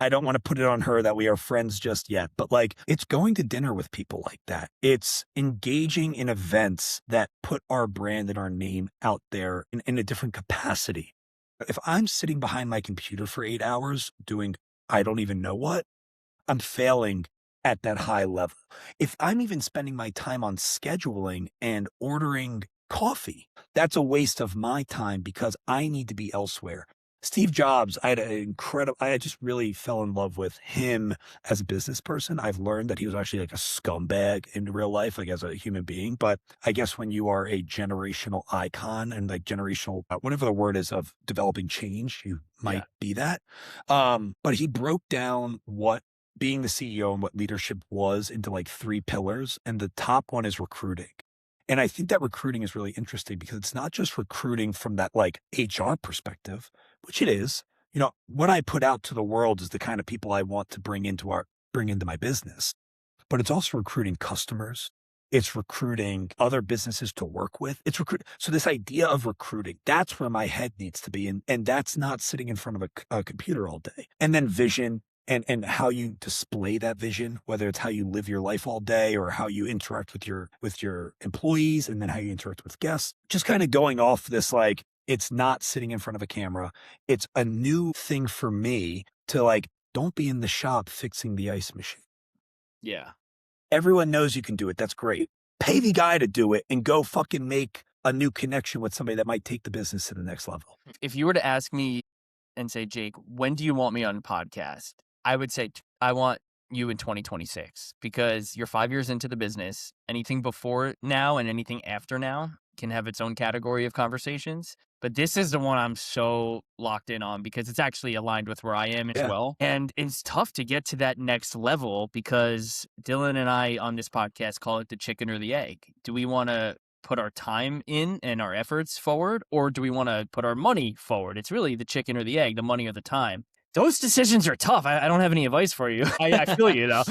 [SPEAKER 3] I don't want to put it on her that we are friends just yet, but like it's going to dinner with people like that. It's engaging in events that put our brand and our name out there in a different capacity. If I'm sitting behind my computer for 8 hours doing I don't even know what, I'm failing at that high level. If I'm even spending my time on scheduling and ordering coffee, that's a waste of my time because I need to be elsewhere. Steve Jobs, I just really fell in love with him as a business person. I've learned that he was actually like a scumbag in real life, like as a human being. But I guess when you are a generational icon and like generational, whatever the word is of developing change, you might be that. But he broke down what being the CEO and what leadership was into like 3 pillars. And the top one is recruiting. And I think that recruiting is really interesting because it's not just recruiting from that like HR perspective, which it is. What I put out to the world is the kind of people I want to bring into my business, but it's also recruiting customers. It's recruiting other businesses to work with. So this idea of recruiting, that's where my head needs to be. And that's not sitting in front of a computer all day. And then vision, and how you display that vision, whether it's how you live your life all day or how you interact with your employees and then how you interact with guests, just kind of going off this, like, it's not sitting in front of a camera. It's a new thing for me to like, don't be in the shop fixing the ice machine.
[SPEAKER 2] Yeah.
[SPEAKER 3] Everyone knows you can do it. That's great. Pay the guy to do it and go fucking make a new connection with somebody that might take the business to the next level.
[SPEAKER 2] If you were to ask me and say, Jake, when do you want me on a podcast? I would say I want you in 2026 because you're 5 years into the business. Anything before now and anything after now can have its own category of conversations. But this is the one I'm so locked in on because it's actually aligned with where I am as well. And it's tough to get to that next level because Dylan and I on this podcast call it the chicken or the egg. Do we want to put our time in and our efforts forward, or do we want to put our money forward? It's really the chicken or the egg, the money or the time. Those decisions are tough. I don't have any advice for you. I feel you though.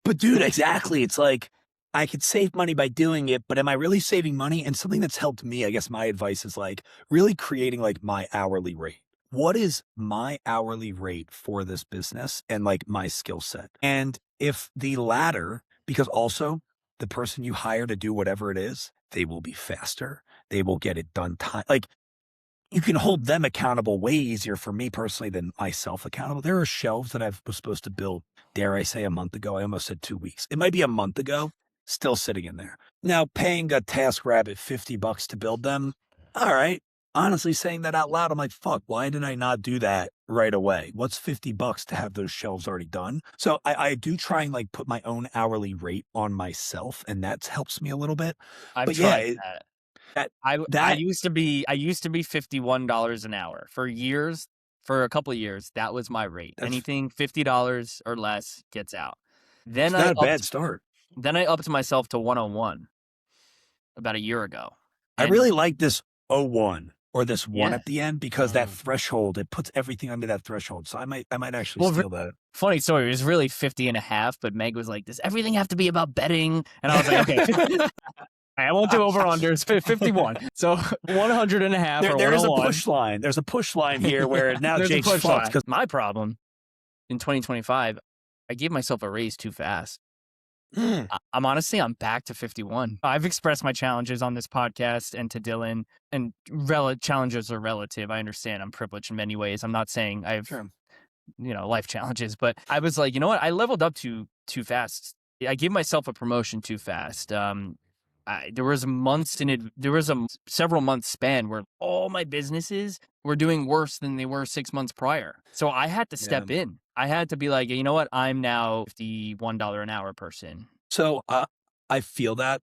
[SPEAKER 3] But dude, exactly. It's like, I could save money by doing it, but am I really saving money? And something that's helped me, I guess my advice is like really creating like my hourly rate. What is my hourly rate for this business and like my skill set? And if the latter, because also the person you hire to do whatever it is, they will be faster. They will get it done time. Like, you can hold them accountable way easier for me personally than myself accountable. There are shelves that I was supposed to build, dare I say, a month ago. I almost said 2 weeks. It might be a month ago, still sitting in there. Now, paying a TaskRabbit $50 to build them, all right. Honestly, saying that out loud, I'm like, fuck, why did I not do that right away? What's $50 to have those shelves already done? So I do try and like put my own hourly rate on myself, and that helps me a little bit.
[SPEAKER 2] I've tried that. I used to be $51 an hour for years. For a couple of years, that was my rate. Anything $50 or less gets out. Then
[SPEAKER 3] it's not a bad start.
[SPEAKER 2] Then I upped myself to 101 about a year ago.
[SPEAKER 3] I really like this 01 or this 1 at the end because that threshold, it puts everything under that threshold. So I might actually steal that.
[SPEAKER 2] Funny story. It was really 50 and a half, but Meg was like, does everything have to be about betting? And I was like, okay. I won't do over-unders, 51. So 100 and a half or
[SPEAKER 3] there is a push line. There's a push line here where now Jake's fucked.
[SPEAKER 2] My problem in 2025, I gave myself a raise too fast. I'm back to 51. I've expressed my challenges on this podcast and to Dylan, and challenges are relative. I understand I'm privileged in many ways. I'm not saying I have, life challenges, but I was like, you know what? I leveled up too fast. I gave myself a promotion too fast. There was a several months span where all my businesses were doing worse than they were 6 months prior. So I had to step in. I had to be like, you know what? I'm now the $1 an hour person.
[SPEAKER 3] So I feel that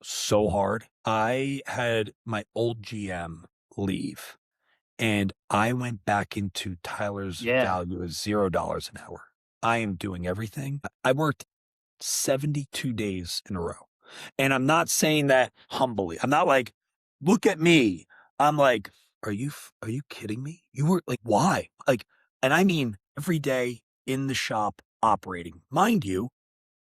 [SPEAKER 3] so hard. I had my old GM leave and I went back into Tyler's value as $0 an hour. I am doing everything. I worked 72 days in a row. And I'm not saying that humbly. I'm not like, look at me. I'm like, are you kidding me? You were like, why? Like, and I mean every day in the shop operating. Mind you,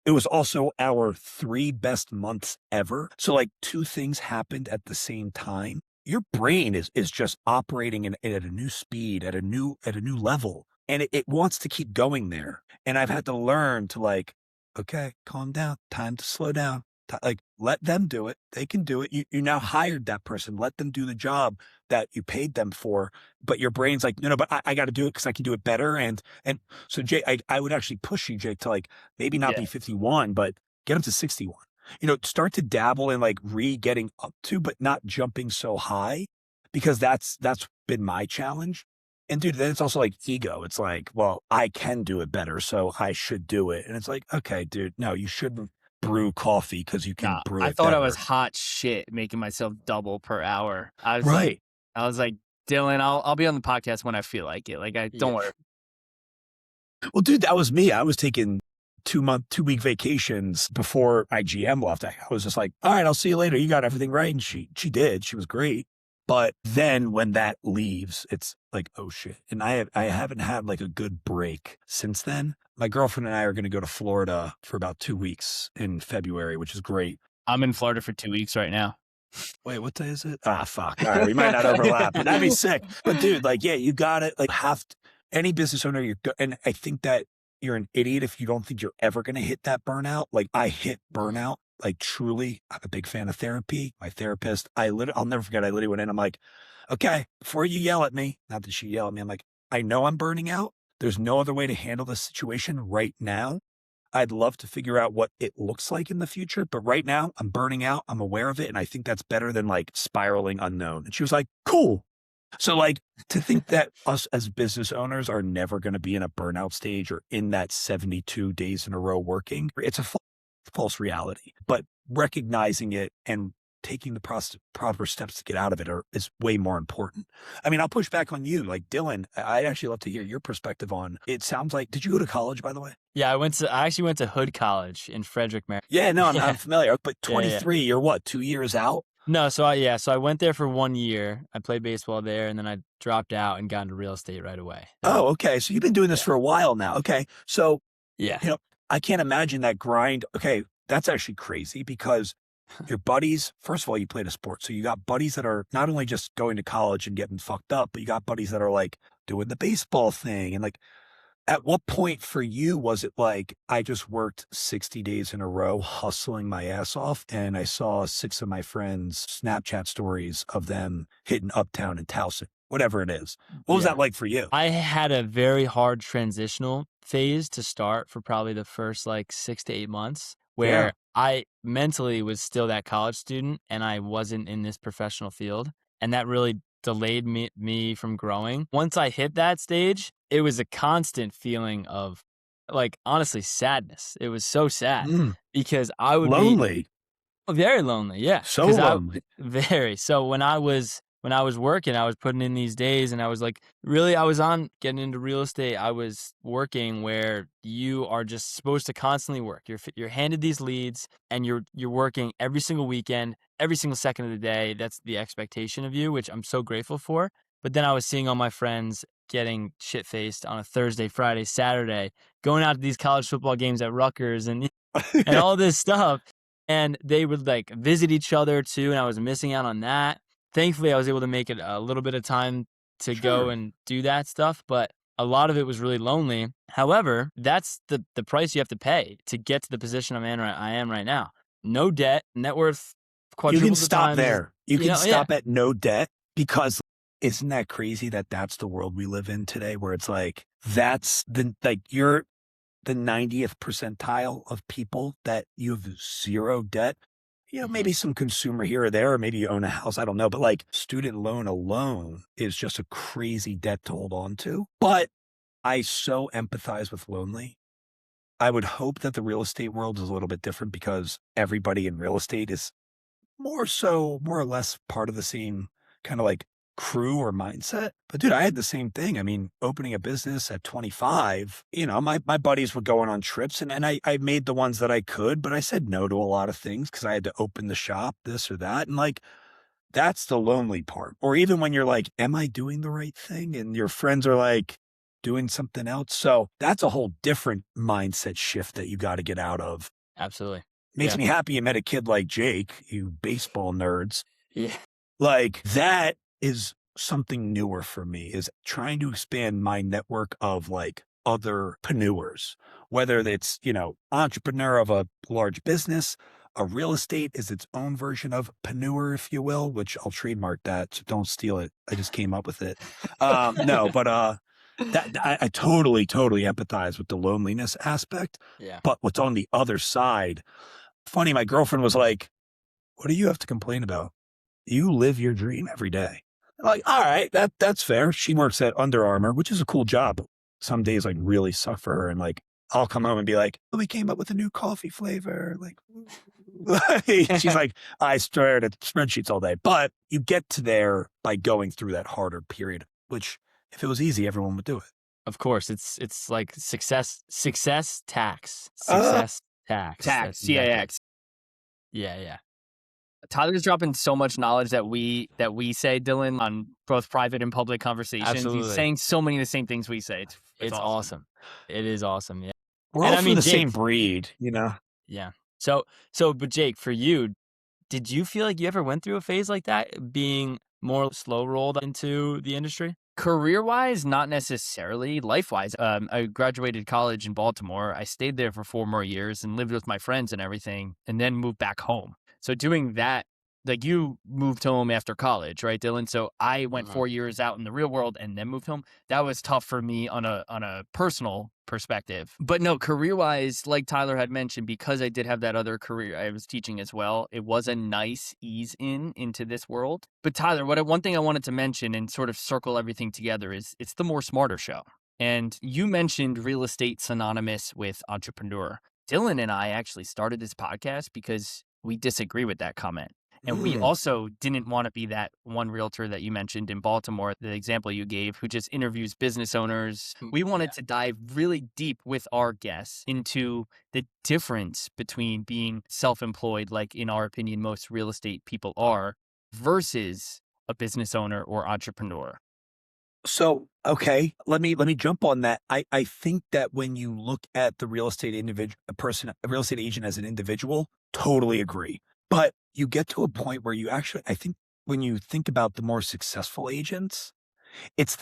[SPEAKER 3] it was also our 3 best months ever. So like 2 things happened at the same time. Your brain is just operating at a new speed, at a new level. And it wants to keep going there. And I've had to learn to like, okay, calm down, time to slow down. Like, let them do it. They can do it. You now hired that person. Let them do the job that you paid them for. But your brain's like, no, but I got to do it because I can do it better. And so Jay, I would actually push you, Jake, to like maybe not be 51, but get them to 61. Start to dabble in like getting up to, but not jumping so high, because that's been my challenge. And dude, then it's also like ego. It's like, well, I can do it better, so I should do it. And it's like, okay, dude, no, you shouldn't brew coffee because you can brew
[SPEAKER 2] I
[SPEAKER 3] it
[SPEAKER 2] thought
[SPEAKER 3] better.
[SPEAKER 2] I was hot shit making myself double per hour. I was
[SPEAKER 3] Right.
[SPEAKER 2] like, Dylan, I'll be on the podcast when I feel like it. Like, don't worry.
[SPEAKER 3] Well, dude, that was me. I was taking 2-week vacations before my GM left. I was just like, all right, I'll see you later. You got everything right. And she did. She was great. But then when that leaves, it's like, oh shit. And I haven't had like a good break since then. My girlfriend and I are going to go to Florida for about 2 weeks in February, which is great.
[SPEAKER 2] I'm in Florida for 2 weeks right now.
[SPEAKER 3] Wait, what day is it? Ah, fuck. All right, we might not overlap, but that'd be sick. But dude, like, yeah, you got it. Like, any business owner, and I think that you're an idiot if you don't think you're ever going to hit that burnout. Like, I hit burnout. Like, truly, I'm a big fan of therapy. My therapist, I'll never forget. I literally went in. I'm like, okay, before you yell at me, not that she yelled at me. I'm like, I know I'm burning out. There's no other way to handle this situation right now. I'd love to figure out what it looks like in the future, but right now I'm burning out. I'm aware of it. And I think that's better than like spiraling unknown. And she was like, cool. So like, to think that us as business owners are never going to be in a burnout stage or in that 72 days in a row working, it's a false reality. But recognizing it and taking the proper steps to get out of it is way more important. I mean, I'll push back on you. Like, Dylan, I'd actually love to hear your perspective on it. Sounds like, did you go to college, by the way?
[SPEAKER 1] Yeah, I actually went to Hood College in Frederick, Maryland.
[SPEAKER 3] Yeah, no, I'm familiar. But 23, you're what, 2 years out?
[SPEAKER 1] No, so I went there for 1 year. I played baseball there, and then I dropped out and got into real estate right away.
[SPEAKER 3] Oh, okay. So you've been doing this for a while now. Okay. So,
[SPEAKER 1] yeah,
[SPEAKER 3] I can't imagine that grind. Okay, that's actually crazy because your buddies, first of all, you played a sport. So you got buddies that are not only just going to college and getting fucked up, but you got buddies that are like doing the baseball thing. And like, at what point for you was it like, I just worked 60 days in a row, hustling my ass off, and I saw 6 of my friends' Snapchat stories of them hitting Uptown and Towson, whatever it is. What was that like for you?
[SPEAKER 1] I had a very hard transitional phase to start for probably the first like 6 to 8 months, where I mentally was still that college student and I wasn't in this professional field. And that really delayed me from growing. Once I hit that stage, it was a constant feeling of like, honestly, sadness. It was so sad because I would
[SPEAKER 3] lonely.
[SPEAKER 1] Very lonely. Yeah.
[SPEAKER 3] So lonely.
[SPEAKER 1] Very. So when I was working, I was putting in these days and I was like, really, I was on getting into real estate. I was working where you are just supposed to constantly work. You're handed these leads and you're working every single weekend, every single second of the day. That's the expectation of you, which I'm so grateful for. But then I was seeing all my friends getting shit-faced on a Thursday, Friday, Saturday, going out to these college football games at Rutgers and all this stuff. And they would like visit each other too. And I was missing out on that. Thankfully, I was able to make it a little bit of time to go and do that stuff. But a lot of it was really lonely. However, that's the price you have to pay to get to the position I am right now. No debt, net worth quadruple.
[SPEAKER 3] You can stop there. You can stop at no debt, because isn't that crazy that that's the world we live in today, where it's like, you're the 90th percentile of people that you have zero debt. Maybe some consumer here or there, or maybe you own a house. I don't know. But like, student loan alone is just a crazy debt to hold on to. But I so empathize with lonely. I would hope that the real estate world is a little bit different, because everybody in real estate is more or less part of the same kind of like crew or mindset. But dude, I had the same thing. I mean, opening a business at 25, my buddies were going on trips and I made the ones that I could, but I said no to a lot of things because I had to open the shop, this or that. And like, that's the lonely part. Or even when you're like, am I doing the right thing? And your friends are like doing something else. So that's a whole different mindset shift that you got to get out of.
[SPEAKER 1] Absolutely.
[SPEAKER 3] Makes me happy you met a kid like Jake, you baseball nerds.
[SPEAKER 1] Yeah.
[SPEAKER 3] Like that is something newer for me, is trying to expand my network of like other preneurs, whether it's, entrepreneur of a large business, a real estate is its own version of preneur, if you will, which I'll trademark that. So don't steal it. I just came up with it. No, but I totally empathize with the loneliness aspect.
[SPEAKER 1] Yeah.
[SPEAKER 3] But what's on the other side, funny, my girlfriend was like, what do you have to complain about? You live your dream every day. I'm like, all right, that's fair. She works at Under Armour, which is a cool job. Some days like really suck for her. And like, I'll come home and be like, oh, we came up with a new coffee flavor. Like, she's like, I stared at spreadsheets all day. But you get to there by going through that harder period, which if it was easy, everyone would do it.
[SPEAKER 1] Of course, it's like success tax. Success tax.
[SPEAKER 2] Tax, CAX.
[SPEAKER 1] Yeah.
[SPEAKER 2] Tyler's dropping so much knowledge that we say, Dylan, on both private and public conversations.
[SPEAKER 1] Absolutely.
[SPEAKER 2] He's saying so many of the same things we say.
[SPEAKER 1] It's awesome. It is awesome. Yeah.
[SPEAKER 3] We're all from the same breed,
[SPEAKER 1] Yeah. So, but Jake, for you, did you feel like you ever went through a phase like that, being more slow rolled into the industry?
[SPEAKER 2] Career-wise, not necessarily. Life-wise, I graduated college in Baltimore. I stayed there for 4 more years and lived with my friends and everything, and then moved back home. So doing that, like you moved home after college, right, Dylan? So I went 4 years out in the real world and then moved home. That was tough for me on a personal perspective. But no, career-wise, like Tyler had mentioned, because I did have that other career, I was teaching as well. It was a nice ease into this world. But Tyler, one thing I wanted to mention and sort of circle everything together is it's the More Smarter Show. And you mentioned real estate synonymous with entrepreneur. Dylan and I actually started this podcast because we disagree with that comment. And we also didn't want to be that one realtor that you mentioned in Baltimore, the example you gave, who just interviews business owners. We wanted to dive really deep with our guests into the difference between being self-employed, like in our opinion, most real estate people are, versus a business owner or entrepreneur.
[SPEAKER 3] So, okay, let me jump on that. I think that when you look at the real estate a real estate agent as an individual, totally agree. But you get to a point where I think when you think about the more successful agents, it's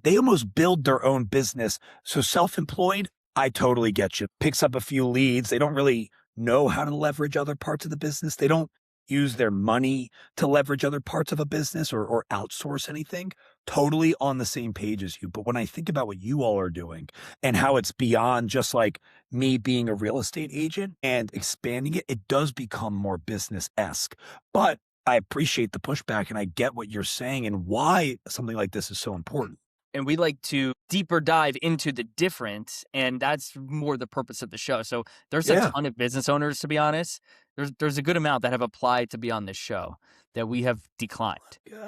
[SPEAKER 3] they almost build their own business. So self-employed, I totally get you. Picks up a few leads. They don't really know how to leverage other parts of the business. They don't use their money to leverage other parts of a business or outsource anything. Totally on the same page as you. But when I think about what you all are doing and how it's beyond just like me being a real estate agent and expanding it, it does become more business-esque. But I appreciate the pushback and I get what you're saying and why something like this is so important.
[SPEAKER 2] And we like to deeper dive into the difference, and that's more the purpose of the show. So there's a ton of business owners, to be honest. There's a good amount that have applied to be on this show that we have declined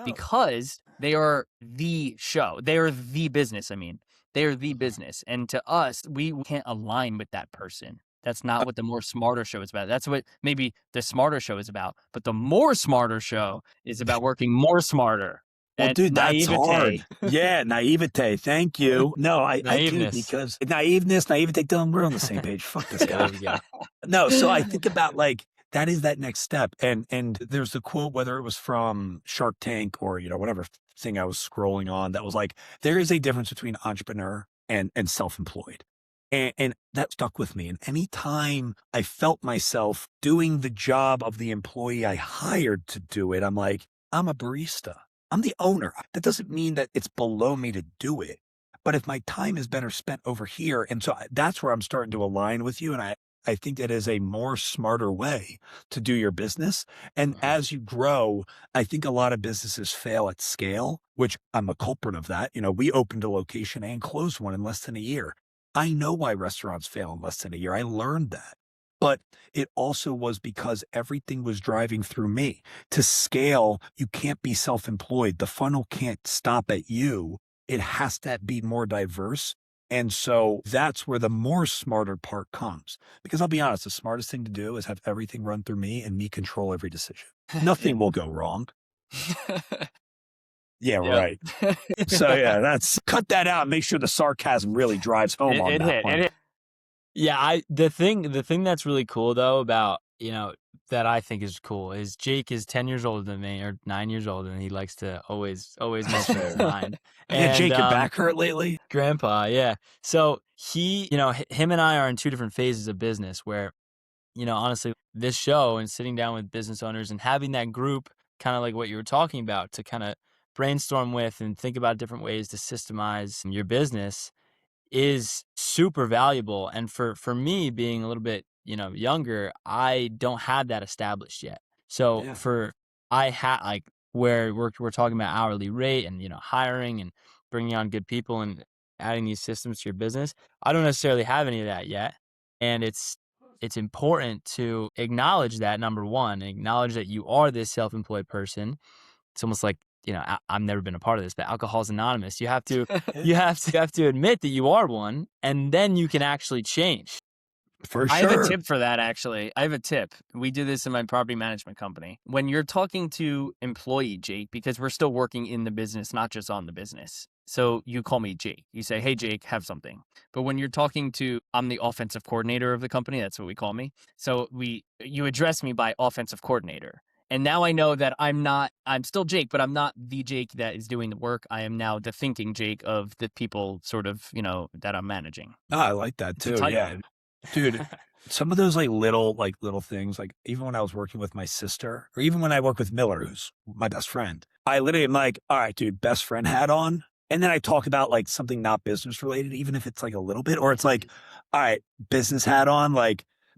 [SPEAKER 2] because they are the show. They are the business. I mean, they are the business. And to us, we can't align with that person. That's not what the More Smarter Show is about. That's what maybe the Smarter Show is about. But the More Smarter Show is about working more smarter.
[SPEAKER 3] Well, dude, that's hard. Yeah, naivete. Thank you. No, I do, because naivete, Dylan, we're on the same page. Fuck this guy. No, so I think about like, that is that next step. And there's a quote, whether it was from Shark Tank or, whatever thing I was scrolling on, that was like, there is a difference between entrepreneur and self-employed. And that stuck with me. And anytime I felt myself doing the job of the employee I hired to do it, I'm like, I'm a barista. I'm the owner. That doesn't mean that it's below me to do it. But if my time is better spent over here, and so that's where I'm starting to align with you. And I think that is a more smarter way to do your business. And as you grow, I think a lot of businesses fail at scale, which I'm a culprit of that. We opened a location and closed one in less than a year. I know why restaurants fail in less than a year. I learned that. But it also was because everything was driving through me. To scale, you can't be self-employed. The funnel can't stop at you. It has to be more diverse. And so that's where the more smarter part comes. Because I'll be honest, the smartest thing to do is have everything run through me and me control every decision. Nothing will go wrong. Yeah, right. So yeah, cut that out and make sure the sarcasm really drives home on that one.
[SPEAKER 1] Yeah, the thing that's really cool though about, that I think is cool is Jake is 10 years older than me, or 9 years older, and he likes to always mention his mind.
[SPEAKER 3] Yeah,
[SPEAKER 1] And
[SPEAKER 3] Jake, your back hurt lately?
[SPEAKER 1] Grandpa, yeah. So he, him and I are in two different phases of business where, honestly, this show and sitting down with business owners and having that group, kind of like what you were talking about, to kind of brainstorm with and think about different ways to systemize your business is super valuable. And for me, being a little bit, younger, I don't have that established yet. So I had, like, where we're talking about hourly rate and, hiring and bringing on good people and adding these systems to your business. I don't necessarily have any of that yet. And it's important to acknowledge that, number one, acknowledge that you are this self-employed person. It's almost like, I've never been a part of this, but Alcohol's Anonymous. You have to admit that you are one, and then you can actually change.
[SPEAKER 3] For sure.
[SPEAKER 2] I have a tip for that, actually. I have a tip. We do this in my property management company. When you're talking to employee Jake, because we're still working in the business, not just on the business. So you call me Jake. You say, hey, Jake, have something. But when you're talking to, I'm the offensive coordinator of the company. That's what we call me. So you address me by offensive coordinator. And now I know that I'm still Jake, but I'm not the Jake that is doing the work. I am now the thinking Jake of the people sort of, that I'm managing.
[SPEAKER 3] Oh, I like that too. Yeah. Dude, some of those little things, like even when I was working with my sister, or even when I work with Miller, who's my best friend, I literally am like, all right, dude, best friend hat on. And then I talk about something not business related, even if it's a little bit, or it's all right, business hat on.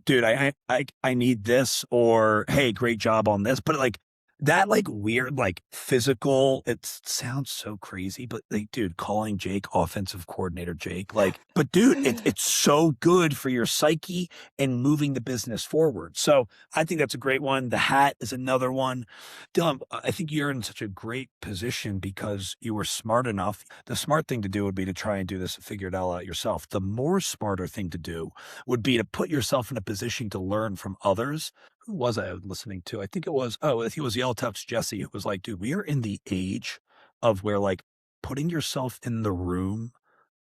[SPEAKER 3] Dude, I need this, or hey, great job on this. But that weird, physical, it sounds so crazy, but dude, calling Jake offensive coordinator Jake, but dude, it's so good for your psyche and moving the business forward. So I think that's a great one. The hat is another one. Dylan, I think you're in such a great position because you were smart enough. The smart thing to do would be to try and do this and figure it all out yourself. The more smarter thing to do would be to put yourself in a position to learn from others. Who was I listening to? I think it was Yellow Tufts Jesse. It was dude, we are in the age of where putting yourself in the room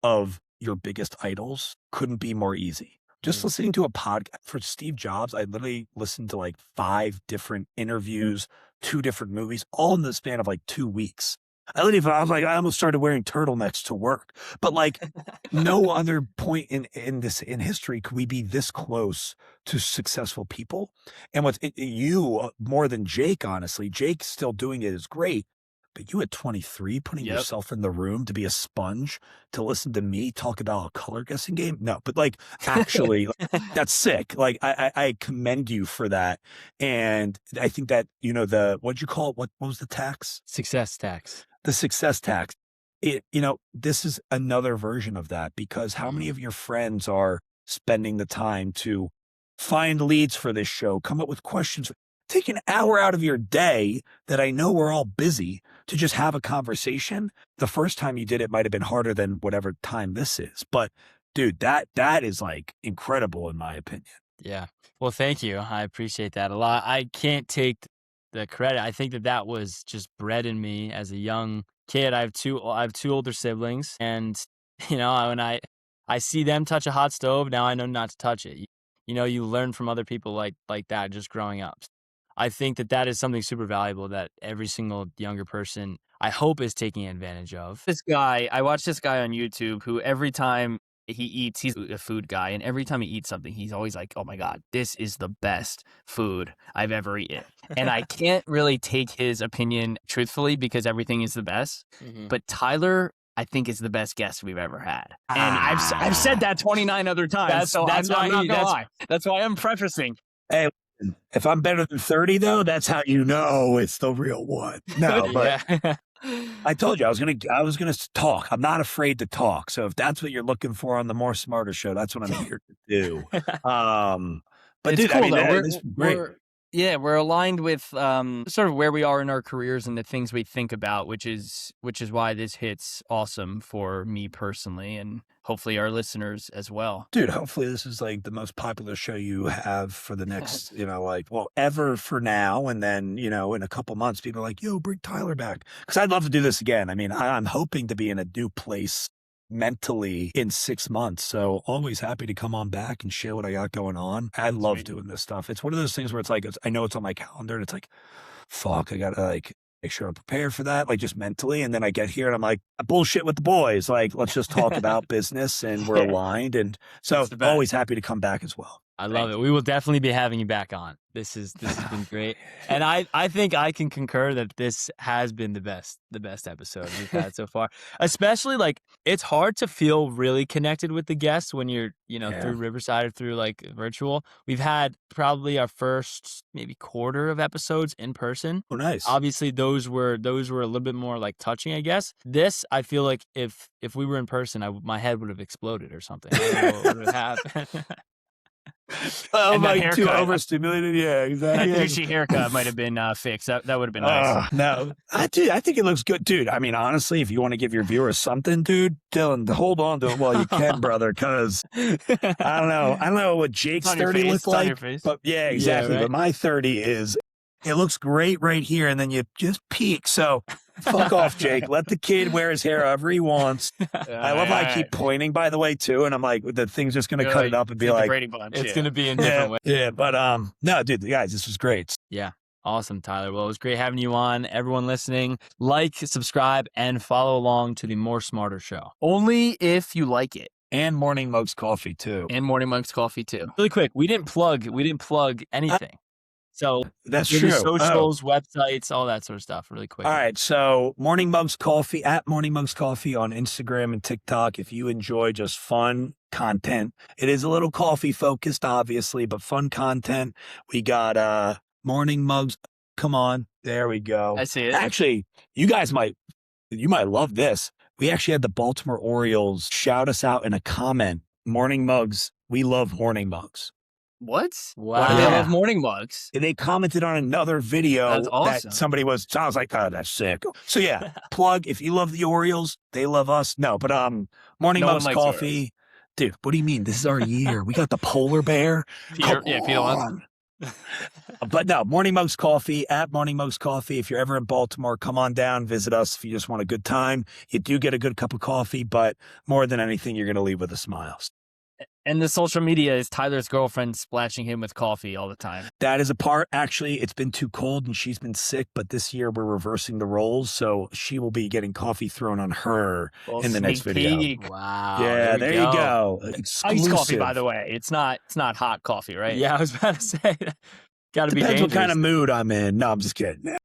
[SPEAKER 3] of your biggest idols couldn't be more easy. Just listening to a podcast for Steve Jobs, I literally listened to 5 different interviews, 2 different movies, all in the span of 2 weeks. I I almost started wearing turtlenecks to work. But no other point in history could we be this close to successful people. And you more than Jake, honestly, Jake still doing it is great. But you at 23, putting yourself in the room to be a sponge, to listen to me talk about a color guessing game? No, but actually, that's sick. I commend you for that. And I think that, what'd you call it? What was the tax?
[SPEAKER 1] Success tax.
[SPEAKER 3] The success tax. This is another version of that, because how many of your friends are spending the time to find leads for this show, come up with questions, take an hour out of your day that I know we're all busy to just have a conversation? The first time you did it might have been harder than whatever time this is. But dude, that is incredible in my opinion.
[SPEAKER 1] Yeah. Well, thank you. I appreciate that a lot. I can't take the credit. I think that was just bred in me as a young kid. I have two older siblings, and when I see them touch a hot stove, now I know not to touch it. You learn from other people like that just growing up. I think that is something super valuable that every single younger person, I hope, is taking advantage of.
[SPEAKER 2] I watched this guy on YouTube who every time he eats, he's a food guy, and every time he eats something, he's always like, oh my God, this is the best food I've ever eaten. And I can't really take his opinion truthfully because everything is the best. But Tyler, I think, is the best guest we've ever had. And I've said that 29 other times. That's why I'm not gonna lie. That's why I'm prefacing.
[SPEAKER 3] Hey, if I'm better than 30 though, that's how you know it's the real one. No, but I told you I was gonna talk. I'm not afraid to talk. So if that's what you're looking for on the More Smarter Show, that's what I'm here to do. But
[SPEAKER 2] it's
[SPEAKER 3] dude,
[SPEAKER 2] cool,
[SPEAKER 3] I mean,
[SPEAKER 2] though.
[SPEAKER 3] this is great.
[SPEAKER 2] We're aligned with sort of where we are in our careers and the things we think about, which is why this hits awesome for me personally, and hopefully our listeners as well.
[SPEAKER 3] Dude, hopefully this is like the most popular show you have for the next, ever for now. And then, in a couple months, people are like, yo, bring Tyler back. Because I'd love to do this again. I mean, I'm hoping to be in a new place mentally in 6 months. So always happy to come on back and share what I got going on. I love doing this stuff. It's one of those things where it's like, I know it's on my calendar and it's like, fuck, I got to make sure I'm prepared for that, like just mentally. And then I get here and I'm like, bullshit with the boys. Like, let's just talk about business and we're aligned. And so always happy to come back as well.
[SPEAKER 1] I love it. We will definitely be having you back on. This has been great. And I think I can concur that this has been the best episode we've had so far. Especially like it's hard to feel really connected with the guests when you're, through Riverside or through like virtual. We've had probably our first maybe quarter of episodes in person.
[SPEAKER 3] Oh, nice.
[SPEAKER 1] Obviously those were a little bit more like touching, I guess. This, I feel like if we were in person, my head would have exploded or something. I don't know what would have happened.
[SPEAKER 3] Oh, my, too overstimulated. Yeah, exactly.
[SPEAKER 2] That douchey haircut might have been fixed. That would have been nice.
[SPEAKER 3] No, I think it looks good, dude. I mean, honestly, if you want to give your viewers something, dude, Dylan, hold on to it while you can, brother. Because I don't know what Jake's 30 looks like, but yeah, exactly. Yeah, right? But my 30 is. It looks great right here, and then you just peak. So fuck off, Jake. Let the kid wear his hair however he wants. I love how I keep pointing, by the way, too. And I'm like, the thing's just going to cut it up and be like,
[SPEAKER 1] it's going to be in different ways.
[SPEAKER 3] Yeah, but no, dude, guys, this was great.
[SPEAKER 1] Yeah. Awesome, Tyler. Well, it was great having you on. Everyone listening, like, subscribe, and follow along to the More Smarter Show.
[SPEAKER 2] Only if you like it.
[SPEAKER 3] And Morning Mugs Coffee, too.
[SPEAKER 1] Really quick, we didn't plug anything. So
[SPEAKER 3] that's true.
[SPEAKER 1] Socials, websites, all that sort of stuff really quick.
[SPEAKER 3] All right. So Morning Mugs Coffee at Morning Mugs Coffee on Instagram and TikTok. If you enjoy just fun content, it is a little coffee focused, obviously, but fun content. We got Morning Mugs. Come on. There we go.
[SPEAKER 2] I see it.
[SPEAKER 3] Actually, you might love this. We actually had the Baltimore Orioles shout us out in a comment. Morning Mugs. We love Morning Mugs.
[SPEAKER 2] What?
[SPEAKER 1] Wow.
[SPEAKER 2] Why do they have morning mugs?
[SPEAKER 3] They commented on another video that somebody was, so I was like, oh, that's sick. So yeah, plug, if you love the Orioles, they love us. No, but Morning Mugs Coffee. Dude, what do you mean? This is our year. We got the polar bear.
[SPEAKER 2] Peter wants.
[SPEAKER 3] But no, Morning Mugs Coffee at Morning Mugs Coffee. If you're ever in Baltimore, come on down, visit us. If you just want a good time, you do get a good cup of coffee, but more than anything, you're going to leave with a smile.
[SPEAKER 2] And the social media is Tyler's girlfriend splashing him with coffee all the time.
[SPEAKER 3] That is a part. Actually, it's been too cold and she's been sick, but this year we're reversing the roles. So she will be getting coffee thrown on her in the next video.
[SPEAKER 1] Wow.
[SPEAKER 3] Yeah, there you go.
[SPEAKER 2] Iced coffee, by the way. It's not hot coffee, right?
[SPEAKER 1] Yeah, I was about to say. Got to be dangerous.
[SPEAKER 3] Depends what kind of mood I'm in. No, I'm just kidding.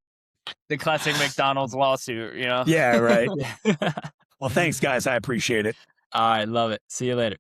[SPEAKER 2] The classic McDonald's lawsuit,
[SPEAKER 3] Yeah, right. Well, thanks, guys. I appreciate it.
[SPEAKER 1] All right. Love it. See you later.